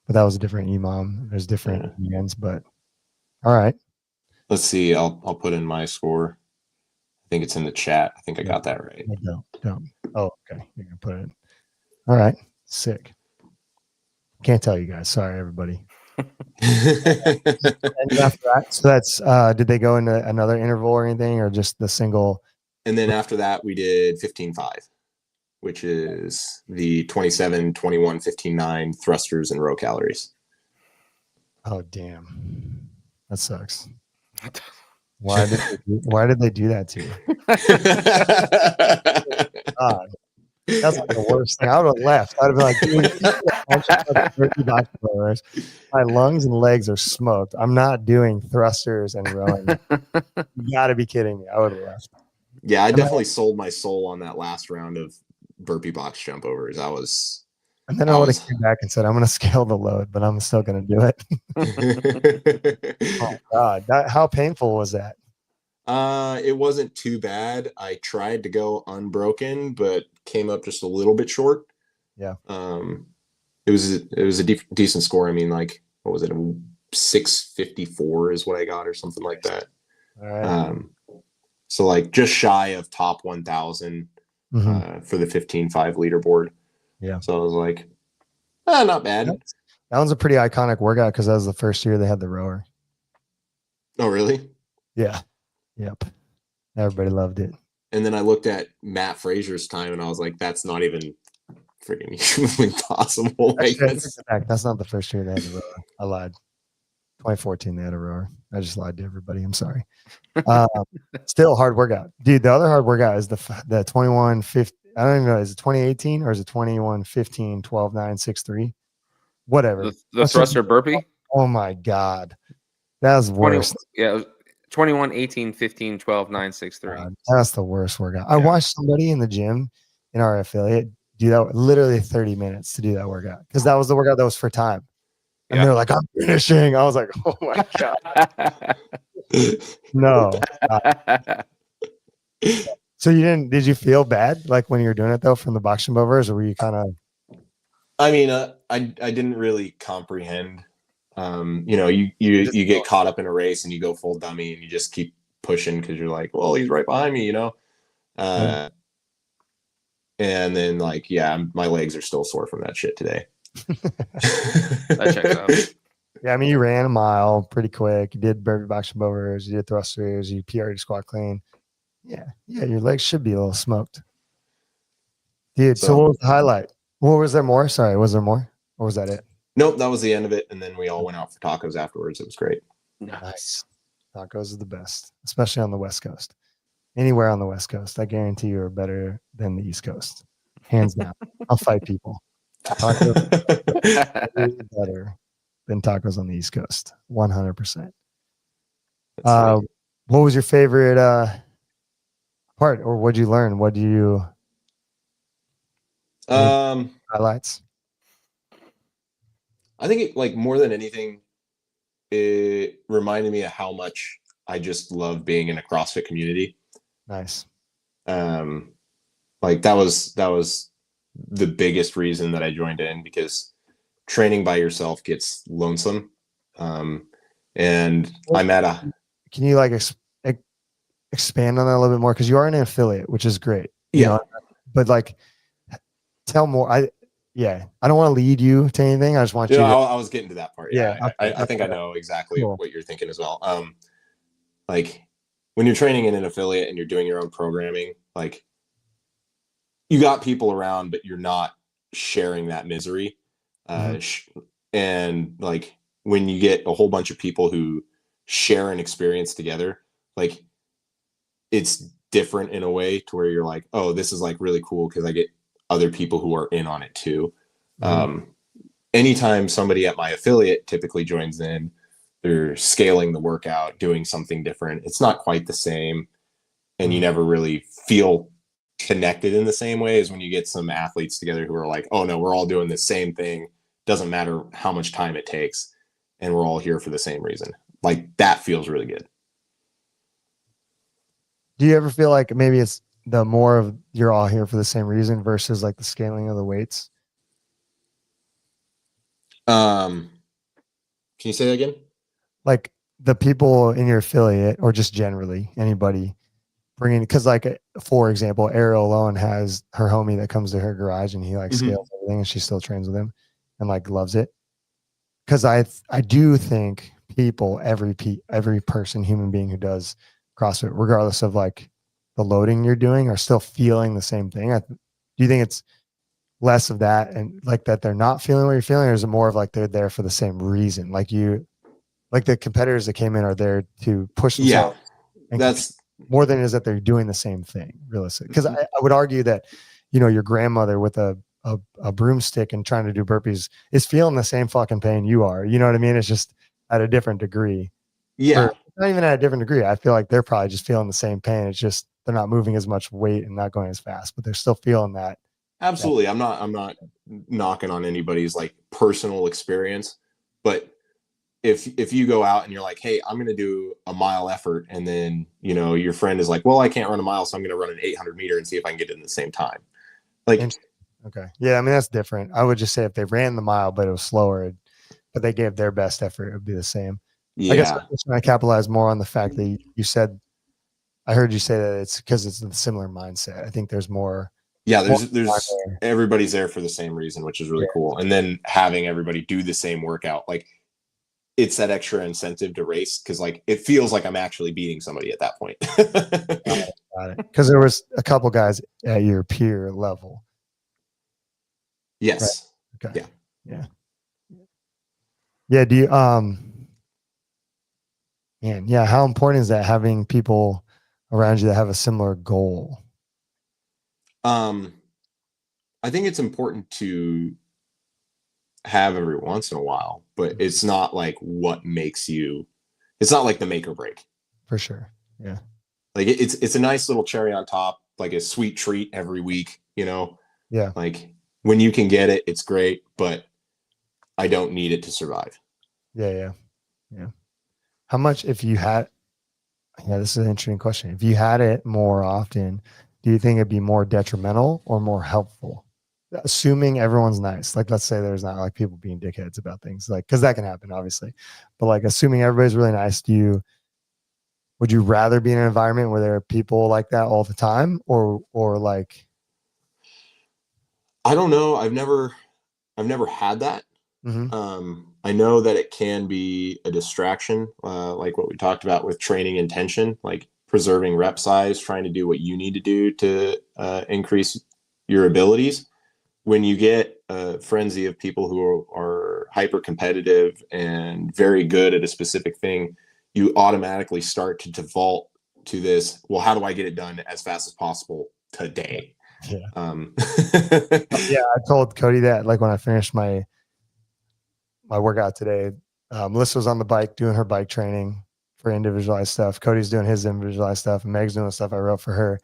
Speaker 1: but that was a different EMOM. There's different ends, but all right.
Speaker 3: Let's see. I'll put in my score. I think it's in the chat. I think I got that right.
Speaker 1: Don't. Oh, okay. You're gonna put it in. All right. Sick. Can't tell you guys. Sorry, everybody. And after that, so that's did they go into another interval or anything, or just the single?
Speaker 3: And then after that, we did 15-5, which is the 27, 21, 15-9 thrusters and row calories.
Speaker 1: Oh damn, that sucks. Why did they do that to you? God, that's like the worst thing. I would have left. I'd have been like, dude, my lungs and legs are smoked. I'm not doing thrusters and rowing. You gotta be kidding me. I would have left.
Speaker 3: Yeah, I definitely sold my soul on that last round of burpee box jump overs.
Speaker 1: And then I would have came back and said, I'm going to scale the load, but I'm still going to do it. Oh, God. How painful was that?
Speaker 3: It wasn't too bad. I tried to go unbroken, but came up just a little bit short.
Speaker 1: Yeah.
Speaker 3: It was a decent score. I mean, like, what was it? 654 is what I got or something like that.
Speaker 1: All right.
Speaker 3: So like just shy of top 1,000 for the 15-5 leaderboard.
Speaker 1: Yeah.
Speaker 3: So I was like, not bad.
Speaker 1: That one's a pretty iconic workout because that was the first year they had the rower.
Speaker 3: Oh, really?
Speaker 1: Yeah. Yep. Everybody loved it.
Speaker 3: And then I looked at Matt Fraser's time and I was like, that's not even freaking humanly possible.
Speaker 1: Actually, that's not the first year they had the rower. I lied. 2014 they had a rower. I just lied to everybody. I'm sorry. Still hard workout, dude. The other hard workout is the 21-50. I don't even know. Is it 2018 or is it 21-15 12-9 6-3? Whatever.
Speaker 2: The thruster burpee.
Speaker 1: Oh my God, that was worse.
Speaker 2: 21 18 15 12 9 6 3.
Speaker 1: That's the worst workout. I watched somebody in the gym in our affiliate do that literally 30 minutes to do that workout because that was the workout that was for time. And they're like, I'm finishing. I was like, oh my God. No. So did you feel bad like when you were doing it though from the box jump overs, or were you kind of?
Speaker 3: I mean, I didn't really comprehend. You get caught up in a race and you go full dummy and you just keep pushing because you're like, well, he's right behind me, and then like, my legs are still sore from that shit today.
Speaker 2: That checks out.
Speaker 1: Yeah, I mean, you ran a mile pretty quick. You did burpee box jump overs. You did thrusters. You PR'd squat clean. Yeah, your legs should be a little smoked, dude. So what was the highlight? What was there more? Sorry, was there more, or was that it?
Speaker 3: Nope, that was the end of it. And then we all went out for tacos afterwards. It was great.
Speaker 1: Nice. Tacos are the best, especially on the West Coast. Anywhere on the West Coast, I guarantee you are better than the East Coast, hands down. I'll fight people. Tacos are better than tacos on the East Coast, 100%. What was your favorite part, or what'd you learn? What do you highlights?
Speaker 3: I think it, like, more than anything, it reminded me of how much I just love being in a CrossFit community.
Speaker 1: Nice.
Speaker 3: Like that was the biggest reason that I joined in, because training by yourself gets lonesome. And I'm at a.
Speaker 1: Can you like expand on that a little bit more? Because you are an affiliate, which is great.
Speaker 3: Yeah.
Speaker 1: But like, tell more. I don't want to lead you to anything. I just want you.
Speaker 3: I was getting to that part.
Speaker 1: Yeah.
Speaker 3: I think I know exactly what you're thinking as well. Like when you're training in an affiliate and you're doing your own programming, like you got people around, but you're not sharing that misery. And like when you get a whole bunch of people who share an experience together, like it's different in a way to where you're like, oh, this is like really cool because I get other people who are in on it too. Anytime somebody at my affiliate typically joins in, they're scaling the workout, doing something different. It's not quite the same. And you never really feel connected in the same way as when you get some athletes together who are like, oh no, we're all doing the same thing. Doesn't matter how much time it takes. And we're all here for the same reason. Like that feels really good.
Speaker 1: Do you ever feel like maybe it's the more of you're all here for the same reason versus like the scaling of the weights?
Speaker 3: Can you say that again?
Speaker 1: Like the people in your affiliate, or just generally anybody bringing, because like, for example, Ariel alone has her homie that comes to her garage and he like scales everything and she still trains with him and like loves it. because I do think people, every person, human being who does CrossFit, regardless of like the loading you're doing, are still feeling the same thing. Do you think it's less of that and like that they're not feeling what you're feeling, or is it more of like they're there for the same reason? Like the competitors that came in are there to push themselves and
Speaker 3: that's
Speaker 1: more than it is that they're doing the same thing, realistically. Because I would argue that, your grandmother with a broomstick and trying to do burpees is feeling the same fucking pain you are. You know what I mean? It's just at a different degree.
Speaker 3: yeah.
Speaker 1: Or not even at a different degree. I feel like they're probably just feeling the same pain. It's just they're not moving as much weight and not going as fast, but they're still feeling that.
Speaker 3: Absolutely. I'm not knocking on anybody's like personal experience, but if you go out and you're like, hey, I'm going to do a mile effort, and then your friend is like, well, I can't run a mile, so I'm going to run an 800 meter and see if I can get it in the same time. Like,
Speaker 1: okay, yeah, I mean that's different. I would just say if they ran the mile but it was slower, but they gave their best effort, it would be the same.
Speaker 3: yeah,
Speaker 1: I guess I'm just trying to capitalize more on the fact that you said. I heard you say that it's because it's a similar mindset. I think there's more.
Speaker 3: Yeah, there's everybody's there for the same reason, which is really cool. And then having everybody do the same workout, like it's that extra incentive to race because like it feels like I'm actually beating somebody at that point.
Speaker 1: Got it. Because there was a couple guys at your peer level.
Speaker 3: Yes.
Speaker 1: Right? Okay.
Speaker 3: Yeah.
Speaker 1: Yeah. Do you man, yeah, how important is that, having people around you that have a similar goal?
Speaker 3: I think it's important to have every once in a while, but it's not like what makes you. It's not like the make or break.
Speaker 1: For sure. Yeah.
Speaker 3: Like it's a nice little cherry on top, like a sweet treat every week.
Speaker 1: Yeah.
Speaker 3: Like when you can get it, it's great, but I don't need it to survive.
Speaker 1: Yeah. How much, if you had, this is an interesting question. If you had it more often, do you think it'd be more detrimental or more helpful? Assuming everyone's nice. Like, let's say there's not like people being dickheads about things, like, because that can happen, obviously. But like, assuming everybody's really nice, would you rather be in an environment where there are people like that all the time, or like?
Speaker 3: I don't know. I've never had that.
Speaker 1: Mm-hmm.
Speaker 3: I know that it can be a distraction, like what we talked about with training intention, like preserving rep size, trying to do what you need to do to increase your abilities. When you get a frenzy of people who are hyper competitive and very good at a specific thing, you automatically start to default to this. Well, how do I get it done as fast as possible today?
Speaker 1: Yeah.
Speaker 3: Yeah,
Speaker 1: I told Cody that, like, when I finished my workout today, Melissa was on the bike doing her bike training for individualized stuff. Cody's doing his individualized stuff, and Meg's doing the stuff I wrote for her.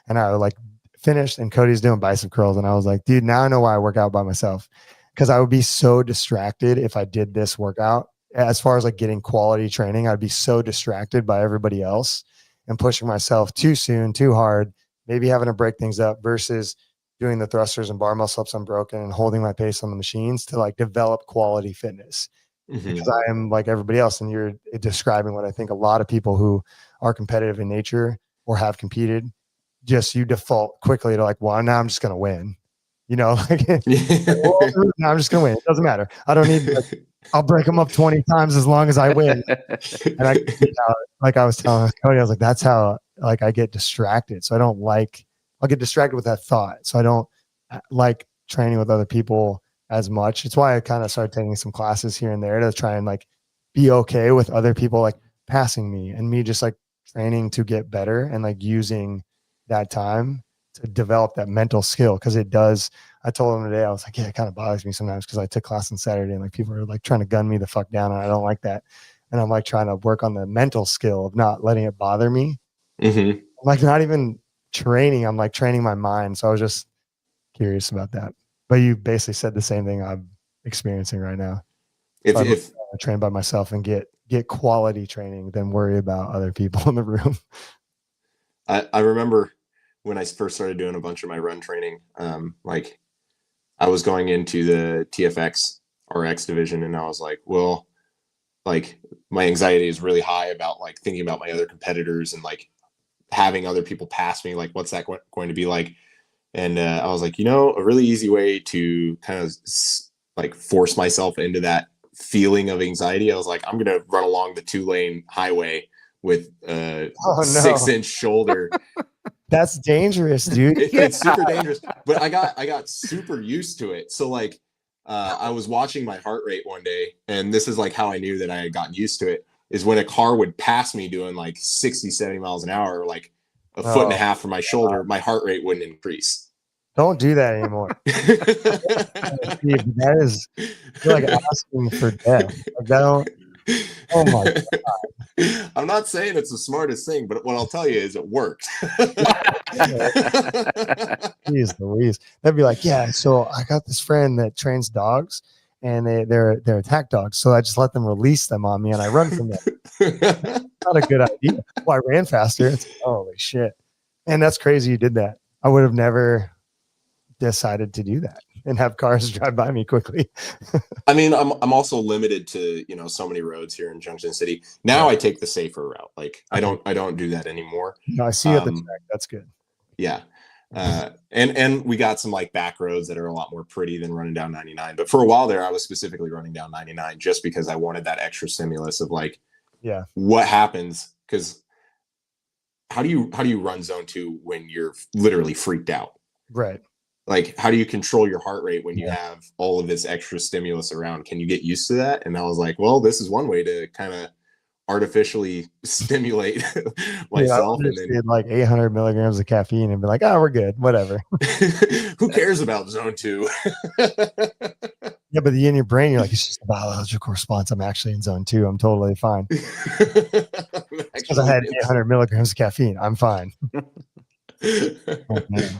Speaker 1: And I like finished, and Cody's doing bicep curls, and I was like, dude, now I know why I work out by myself, because I would be so distracted if I did this workout. As far as like getting quality training, I'd be so distracted by everybody else and pushing myself too soon, too hard, maybe having to break things up, versus doing the thrusters and bar muscle ups unbroken and holding my pace on the machines to like develop quality fitness.
Speaker 3: Mm-hmm.
Speaker 1: Because I am like everybody else, and you're describing what I think a lot of people who are competitive in nature or have competed, just you default quickly to like, well, now I'm just going to win, like, well, now I'm just going to win. It doesn't matter. I don't need, I'll break them up 20 times as long as I win. And like I was telling Cody, I was like, that's how like I get distracted. So I'll get distracted with that thought. So I don't like training with other people as much. It's why I kind of started taking some classes here and there to try and like be okay with other people like passing me, and me just like training to get better and like using that time to develop that mental skill. Cause it does. I told him today, I was like, yeah, it kind of bothers me sometimes, because I took class on Saturday and like people are like trying to gun me the fuck down, and I don't like that. And I'm like trying to work on the mental skill of not letting it bother me.
Speaker 3: Mm-hmm.
Speaker 1: Like not even training, I'm like training my mind. So I was just curious about that. But you basically said the same thing I'm experiencing right now. If I train by myself and get quality training, then worry about other people in the room.
Speaker 3: I remember when I first started doing a bunch of my run training, like I was going into the TFX RX division, and I was like, well, like my anxiety is really high about like thinking about my other competitors and like having other people pass me. Like, what's that going to be like? And I was like, a really easy way to kind of like force myself into that feeling of anxiety, I was like, I'm gonna run along the 2-lane highway with a
Speaker 1: Oh, no.
Speaker 3: 6-inch shoulder.
Speaker 1: That's dangerous, dude.
Speaker 3: It's super dangerous, but I got super used to it. So like, I was watching my heart rate one day, and this is like how I knew that I had gotten used to it, is when a car would pass me doing like 60, 70 miles an hour, like a foot and a half from my shoulder, my heart rate wouldn't increase.
Speaker 1: Don't do that anymore. That is, you're like asking for death. Like, that don't, oh my God.
Speaker 3: I'm not saying it's the smartest thing, but what I'll tell you is it worked.
Speaker 1: Jeez Louise. They'd be like, yeah, so I got this friend that trains dogs, and they're attack dogs. So I just let them release them on me, and I run from them. Not a good idea. Well, I ran faster. It's, holy shit. And that's crazy you did that. I would have never decided to do that and have cars drive by me quickly.
Speaker 3: I mean, I'm also limited to, so many roads here in Junction City. Now I take the safer route. Like I don't do that anymore.
Speaker 1: No, I see you at the track. That's good.
Speaker 3: Yeah. And we got some like back roads that are a lot more pretty than running down 99. But for a while there, I was specifically running down 99 just because I wanted that extra stimulus of like, what happens? Because how do you run zone 2 when you're literally freaked out?
Speaker 1: Right.
Speaker 3: Like, how do you control your heart rate when you have all of this extra stimulus around? Can you get used to that? And I was like, well, this is one way to kind of artificially stimulate myself.
Speaker 1: And then like 800 milligrams of caffeine and be like, oh, we're good. Whatever.
Speaker 3: Who cares about zone 2?
Speaker 1: Yeah, but in your brain, you're like, it's just a biological response. I'm actually in zone 2. I'm totally fine. Because I had 800 milligrams of caffeine. I'm fine. Oh, man.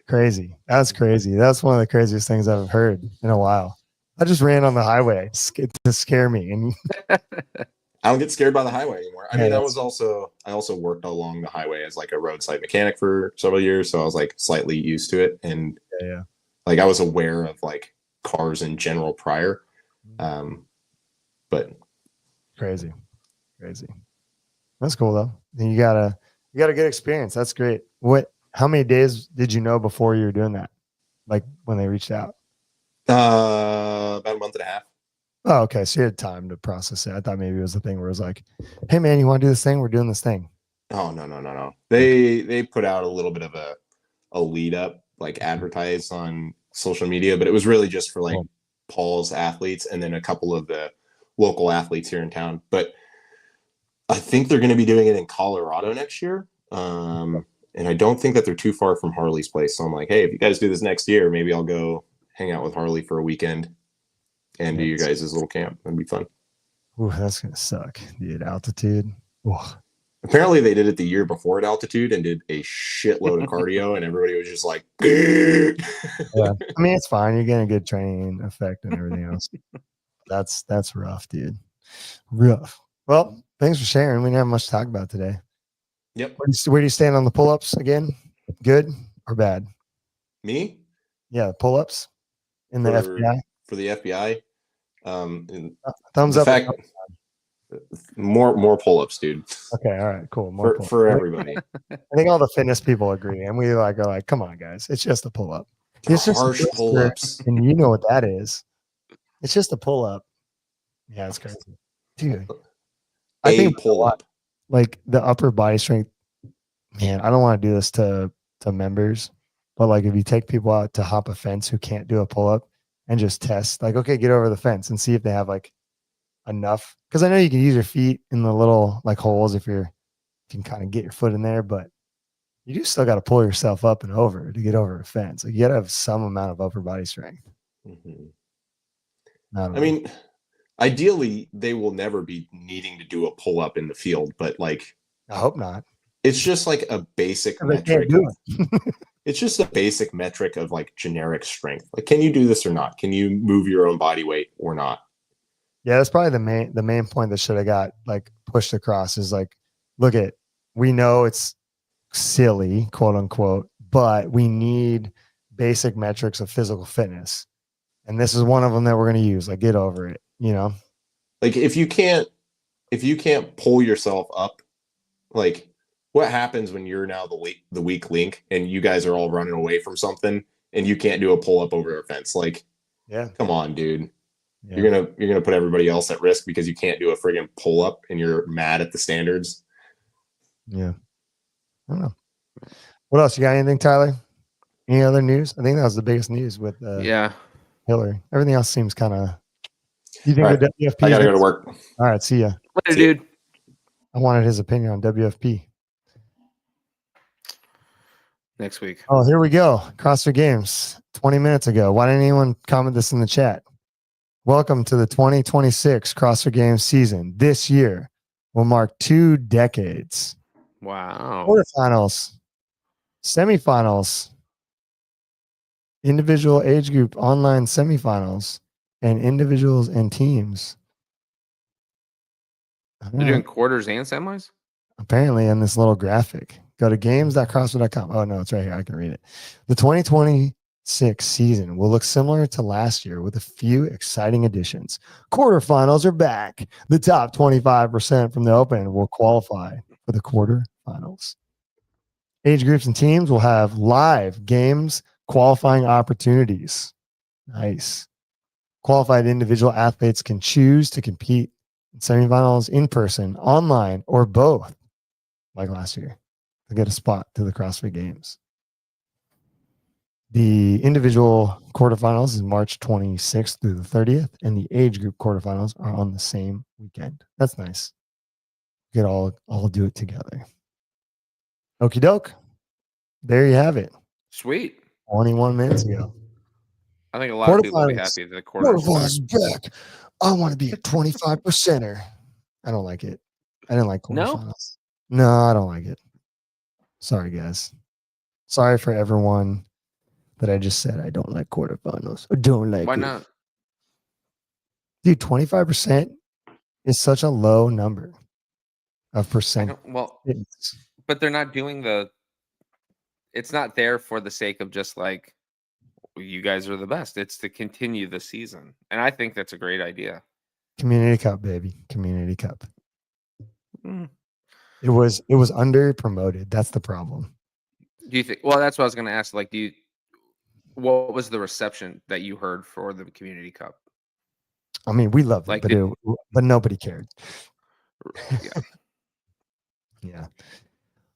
Speaker 1: Crazy. That's crazy. That's one of the craziest things I've heard in a while. I just ran on the highway to scare me. And
Speaker 3: I don't get scared by the highway anymore. I mean, I also worked along the highway as like a roadside mechanic for several years. So I was like slightly used to it. And like I was aware of like cars in general prior. But crazy.
Speaker 1: That's cool though. You got a good experience. That's great. How many days did you know before you were doing that? Like when they reached out?
Speaker 3: About a month and a half.
Speaker 1: Oh, okay. So you had time to process it. I thought maybe it was the thing where it was like, hey man, you want to do this thing? We're doing this thing.
Speaker 3: Oh, no. They put out a little bit of a lead up, like advertised on social media, but it was really just for like Paul's athletes and then a couple of the local athletes here in town. But I think they're going to be doing it in Colorado next year. And I don't think that they're too far from Harley's place. So I'm like, hey, if you guys do this next year, maybe I'll go hang out with Harley for a weekend and do your guys' little camp. That'd be fun.
Speaker 1: Ooh, that's going to suck, dude. Altitude. Ooh.
Speaker 3: Apparently they did it the year before at altitude and did a shitload of cardio and everybody was just like, yeah.
Speaker 1: I mean, it's fine. You're getting a good training effect and everything else. That's rough, dude. Rough. Well, thanks for sharing. We didn't have much to talk about today.
Speaker 3: Yep.
Speaker 1: Where do you stand on the pull-ups again? Good or bad?
Speaker 3: Me?
Speaker 1: Yeah, pull-ups in the FBI.
Speaker 3: For the FBI.
Speaker 1: Thumbs up.
Speaker 3: More pull-ups, dude.
Speaker 1: Okay, all right, cool. More
Speaker 3: for everybody.
Speaker 1: I think all the fitness people agree, and we are like, come on, guys, it's just a pull-up. It's just
Speaker 3: harsh pull-ups,
Speaker 1: and you know what that is. It's just a pull-up. Yeah, it's crazy, dude. I think
Speaker 3: pull-up.
Speaker 1: Like the upper body strength, man, I don't want to do this to members, but like if you take people out to hop a fence who can't do a pull-up and just test, like, okay, get over the fence and see if they have like enough. Because I know you can use your feet in the little like holes if you can kind of get your foot in there, but you do still got to pull yourself up and over to get over a fence. Like you got to have some amount of upper body strength.
Speaker 3: I mean, ideally, they will never be needing to do a pull-up in the field, but like,
Speaker 1: I hope not.
Speaker 3: It's just like a basic metric. It's just a basic metric of like generic strength. Like, can you do this or not? Can you move your own body weight or not?
Speaker 1: Yeah, that's probably the main point that should have got like pushed across is like, look at, we know it's silly, quote unquote, but we need basic metrics of physical fitness. And this is one of them that we're going to use. Like, get over it. You know,
Speaker 3: like if you can't pull yourself up, like what happens when you're now the weak link and you guys are all running away from something and you can't do a pull up over a fence? Like,
Speaker 1: yeah,
Speaker 3: come on, dude.
Speaker 1: Yeah.
Speaker 3: You're gonna put everybody else at risk because you can't do a friggin' pull up and you're mad at the standards.
Speaker 1: Yeah. I don't know. What else? You got anything, Tyler? Any other news? I think that was the biggest news with
Speaker 2: Yeah.
Speaker 1: Hillary. Everything else seems kind of. You think
Speaker 3: All right,
Speaker 1: the WFP?
Speaker 3: I gotta go to work.
Speaker 1: All right, see ya.
Speaker 2: Later, dude.
Speaker 1: I wanted his opinion on WFP.
Speaker 2: Next week.
Speaker 1: Oh, here we go. CrossFit Games 20 minutes ago. Why didn't anyone comment this in the chat? Welcome to the 2026 CrossFit Games season. This year will mark 2 decades.
Speaker 2: Wow.
Speaker 1: Quarterfinals, semifinals, individual age group online semifinals, and individuals and teams.
Speaker 2: They're doing quarters and semis?
Speaker 1: Apparently in this little graphic. Go to games.crossfit.com. Oh, no, it's right here. I can read it. The 2026 season will look similar to last year with a few exciting additions. Quarterfinals are back. The top 25% from the open will qualify for the quarterfinals. Age groups and teams will have live games qualifying opportunities. Nice. Qualified individual athletes can choose to compete in semifinals in person, online, or both, like last year, to get a spot to the CrossFit Games. The individual quarterfinals is March 26th through the 30th, and the age group quarterfinals are on the same weekend. That's nice. We could all do it together. Okie doke. There you have it.
Speaker 2: Sweet.
Speaker 1: 21 minutes ago.
Speaker 2: I think a lot of people will be happy that the quarters
Speaker 1: Quarterfinals back. I want to be a 25%er. I don't like it. I didn't like quarterfinals. No, I don't like it. Sorry, guys. Sorry for everyone that I just said I don't like quarterfinals. I don't like
Speaker 2: Why
Speaker 1: it.
Speaker 2: not?
Speaker 1: Dude, 25% is such a low number of percent.
Speaker 2: Well, but they're not doing it's not there for the sake of just like, you guys are the best. It's to continue the season. And I think that's a great idea.
Speaker 1: Community Cup, baby. Community Cup.
Speaker 2: Mm.
Speaker 1: It was under promoted. That's the problem.
Speaker 2: Do you think, well, that's what I was going to ask. Like, what was the reception that you heard for the Community Cup?
Speaker 1: I mean, we loved
Speaker 2: Like,
Speaker 1: it, but nobody cared.
Speaker 2: Yeah.
Speaker 1: Yeah.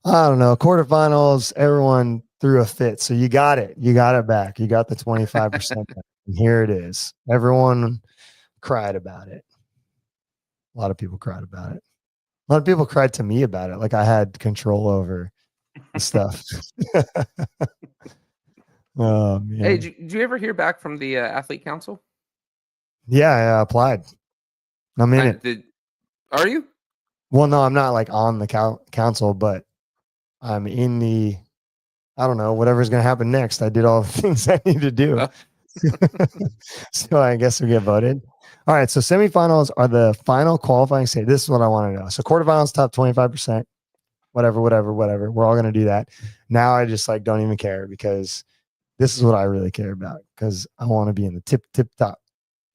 Speaker 1: I don't know. Quarterfinals, everyone threw a fit. So you got it. You got it back. You got the 25% back. And here it is. Everyone cried about it. A lot of people cried about it. A lot of people cried to me about it. Like I had control over the stuff. Oh, man.
Speaker 2: Hey, did you ever hear back from the athlete council?
Speaker 1: Yeah, I applied. I'm in it.
Speaker 2: Are you?
Speaker 1: Well, no, I'm not like on the council, but I'm in the, I don't know, whatever's going to happen next. I did all the things I need to do. So I guess we get voted. All right. So semifinals are the final qualifying stage. This is what I want to know. So quarterfinals, top 25%, whatever. We're all going to do that. Now I just like don't even care because this is what I really care about because I want to be in the tip top.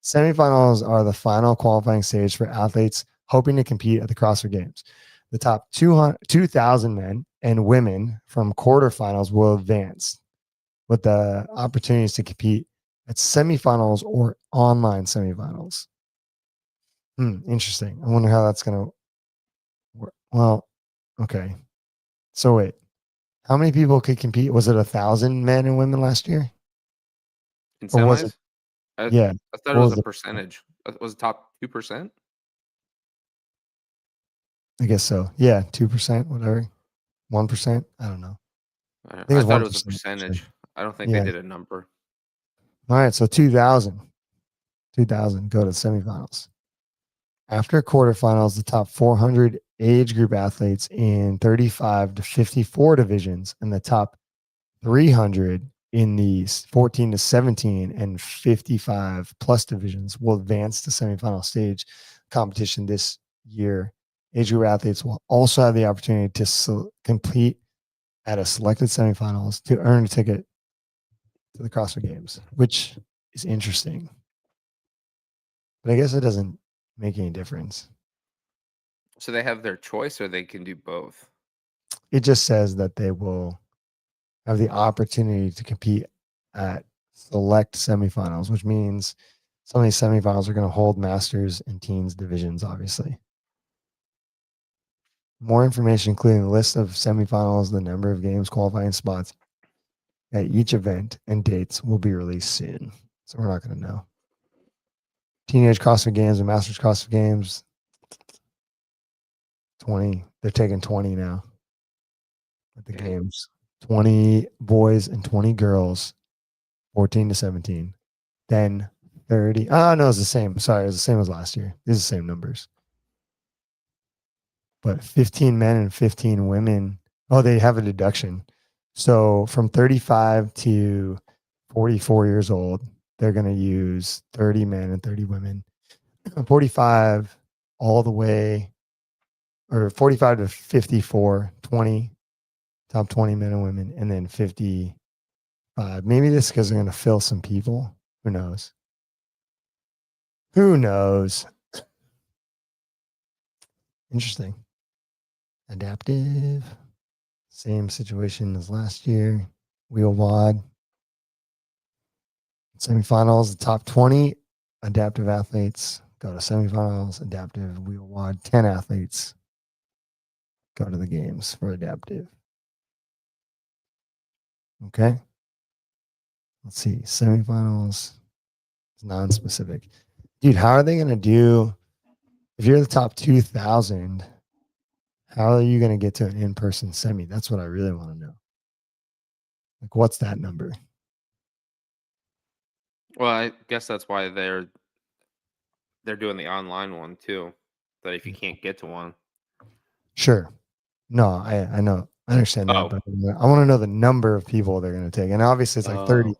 Speaker 1: Semifinals are the final qualifying stage for athletes hoping to compete at the CrossFit Games. The top 2,000 men and women from quarterfinals will advance with the opportunities to compete at semifinals or online semifinals. Interesting. I wonder how that's going to work. Well, okay. So wait, how many people could compete? Was it 1,000 men and women last year?
Speaker 2: In
Speaker 1: Or was
Speaker 2: semis?
Speaker 1: Yeah.
Speaker 2: I thought it was a percentage. Was it top 2%?
Speaker 1: I guess so. Yeah, 2%, whatever. 1%. I don't know.
Speaker 2: I thought it was a percentage. I don't think they did a number.
Speaker 1: All right, so 2,000 go to semifinals. After quarterfinals, the top 400 age group athletes in 35 to 54 divisions and the top 300 in the 14 to 17 and 55 plus divisions will advance to semifinal stage competition this year. Age group athletes will also have the opportunity to compete at a selected semifinals to earn a ticket to the CrossFit Games, which is interesting. But I guess it doesn't make any difference.
Speaker 2: So they have their choice or they can do both?
Speaker 1: It just says that they will have the opportunity to compete at select semifinals, which means Some of these semifinals are going to hold masters and teens divisions, obviously. More information, including the list of semifinals, the number of games, qualifying spots at each event, and dates will be released soon. So we're not going to know. Teenage CrossFit Games and Masters CrossFit Games, 20. They're taking 20 now at the games. 20 boys and 20 girls, 14 to 17. Then 30. Oh, no, it's the same. Sorry, it was the same as last year. These are the same numbers. But 15 men and 15 women. Oh, they have a deduction. So from 35 to 44 years old, they're going to use 30 men and 30 women. 45 all the way, or 45 to 54, 20, top 20 men and women, and then 55. Maybe this is because they're going to fill some people. Who knows? Who knows? Interesting. Adaptive. Same situation as last year. Wheel WOD. Semifinals, the top 20 adaptive athletes go to semifinals. Adaptive wheel WOD, 10 athletes go to the games for adaptive. Okay. Let's see. Semifinals, non-specific. Dude, how are they going to do? If you're the top 2,000, how are you going to get to an in-person semi? That's what I really want to know. Like, what's that number?
Speaker 2: Well, I guess that's why they're doing the online one too. That if you can't get to one.
Speaker 1: Sure. No, I know. I understand that, but I want to know the number of people they're going to take. And obviously it's like 30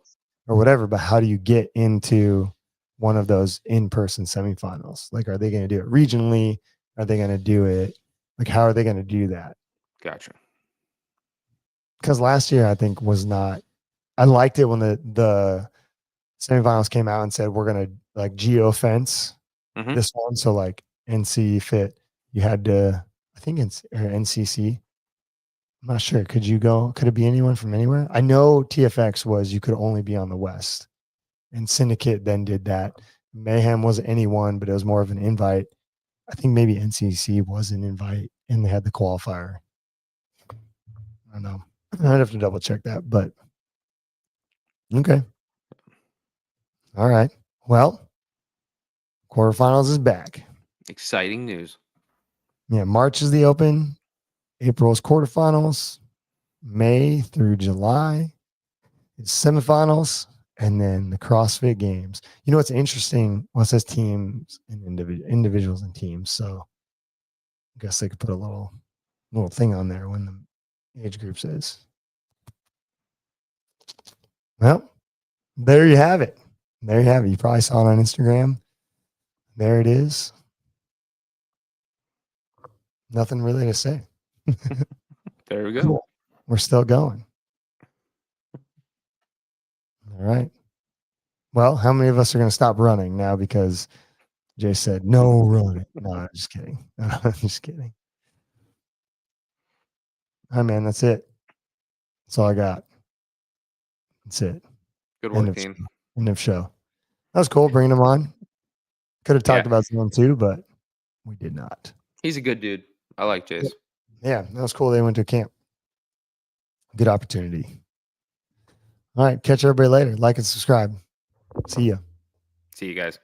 Speaker 1: or whatever, but how do you get into one of those in-person semifinals? Like, are they going to do it regionally? Are they going to do it? Like, how are they going to do that?
Speaker 2: Gotcha.
Speaker 1: Because last year I think was not, I liked it when the semifinals came out and said, we're going to like geofence this one. So like NC Fit, you had to, I think it's NCC. I'm not sure. Could you go? Could it be anyone from anywhere? I know TFX was you could only be on the West, and Syndicate then did that. Mayhem wasn't anyone, but it was more of an invite. I think maybe NCC was an invite, and they had the qualifier. I don't know. I'd have to double check that, but okay. All right. Well, quarterfinals is back.
Speaker 2: Exciting news.
Speaker 1: Yeah, March is the open. April is quarterfinals. May through July is semifinals, and then the CrossFit Games. You know what's interesting? Well, it says teams and individuals and teams. So I guess they could put a little thing on there when the age group says. Well, there you have it. There you have it. You probably saw it on Instagram. There it is. Nothing really to say.
Speaker 2: There we go.
Speaker 1: Cool. We're still going. All right. Well, how many of us are going to stop running now because Jay said, no running? No, I'm just kidding. I'm just kidding. All right, man. That's it. That's all I got. That's it.
Speaker 2: Good work, team.
Speaker 1: End of show. That was cool bringing him on. Could have talked about someone too, but we did not.
Speaker 2: He's a good dude. I like Jace.
Speaker 1: Yeah, that was cool. They went to camp. Good opportunity. All right. Catch everybody later. Like and subscribe. See ya.
Speaker 2: See you guys.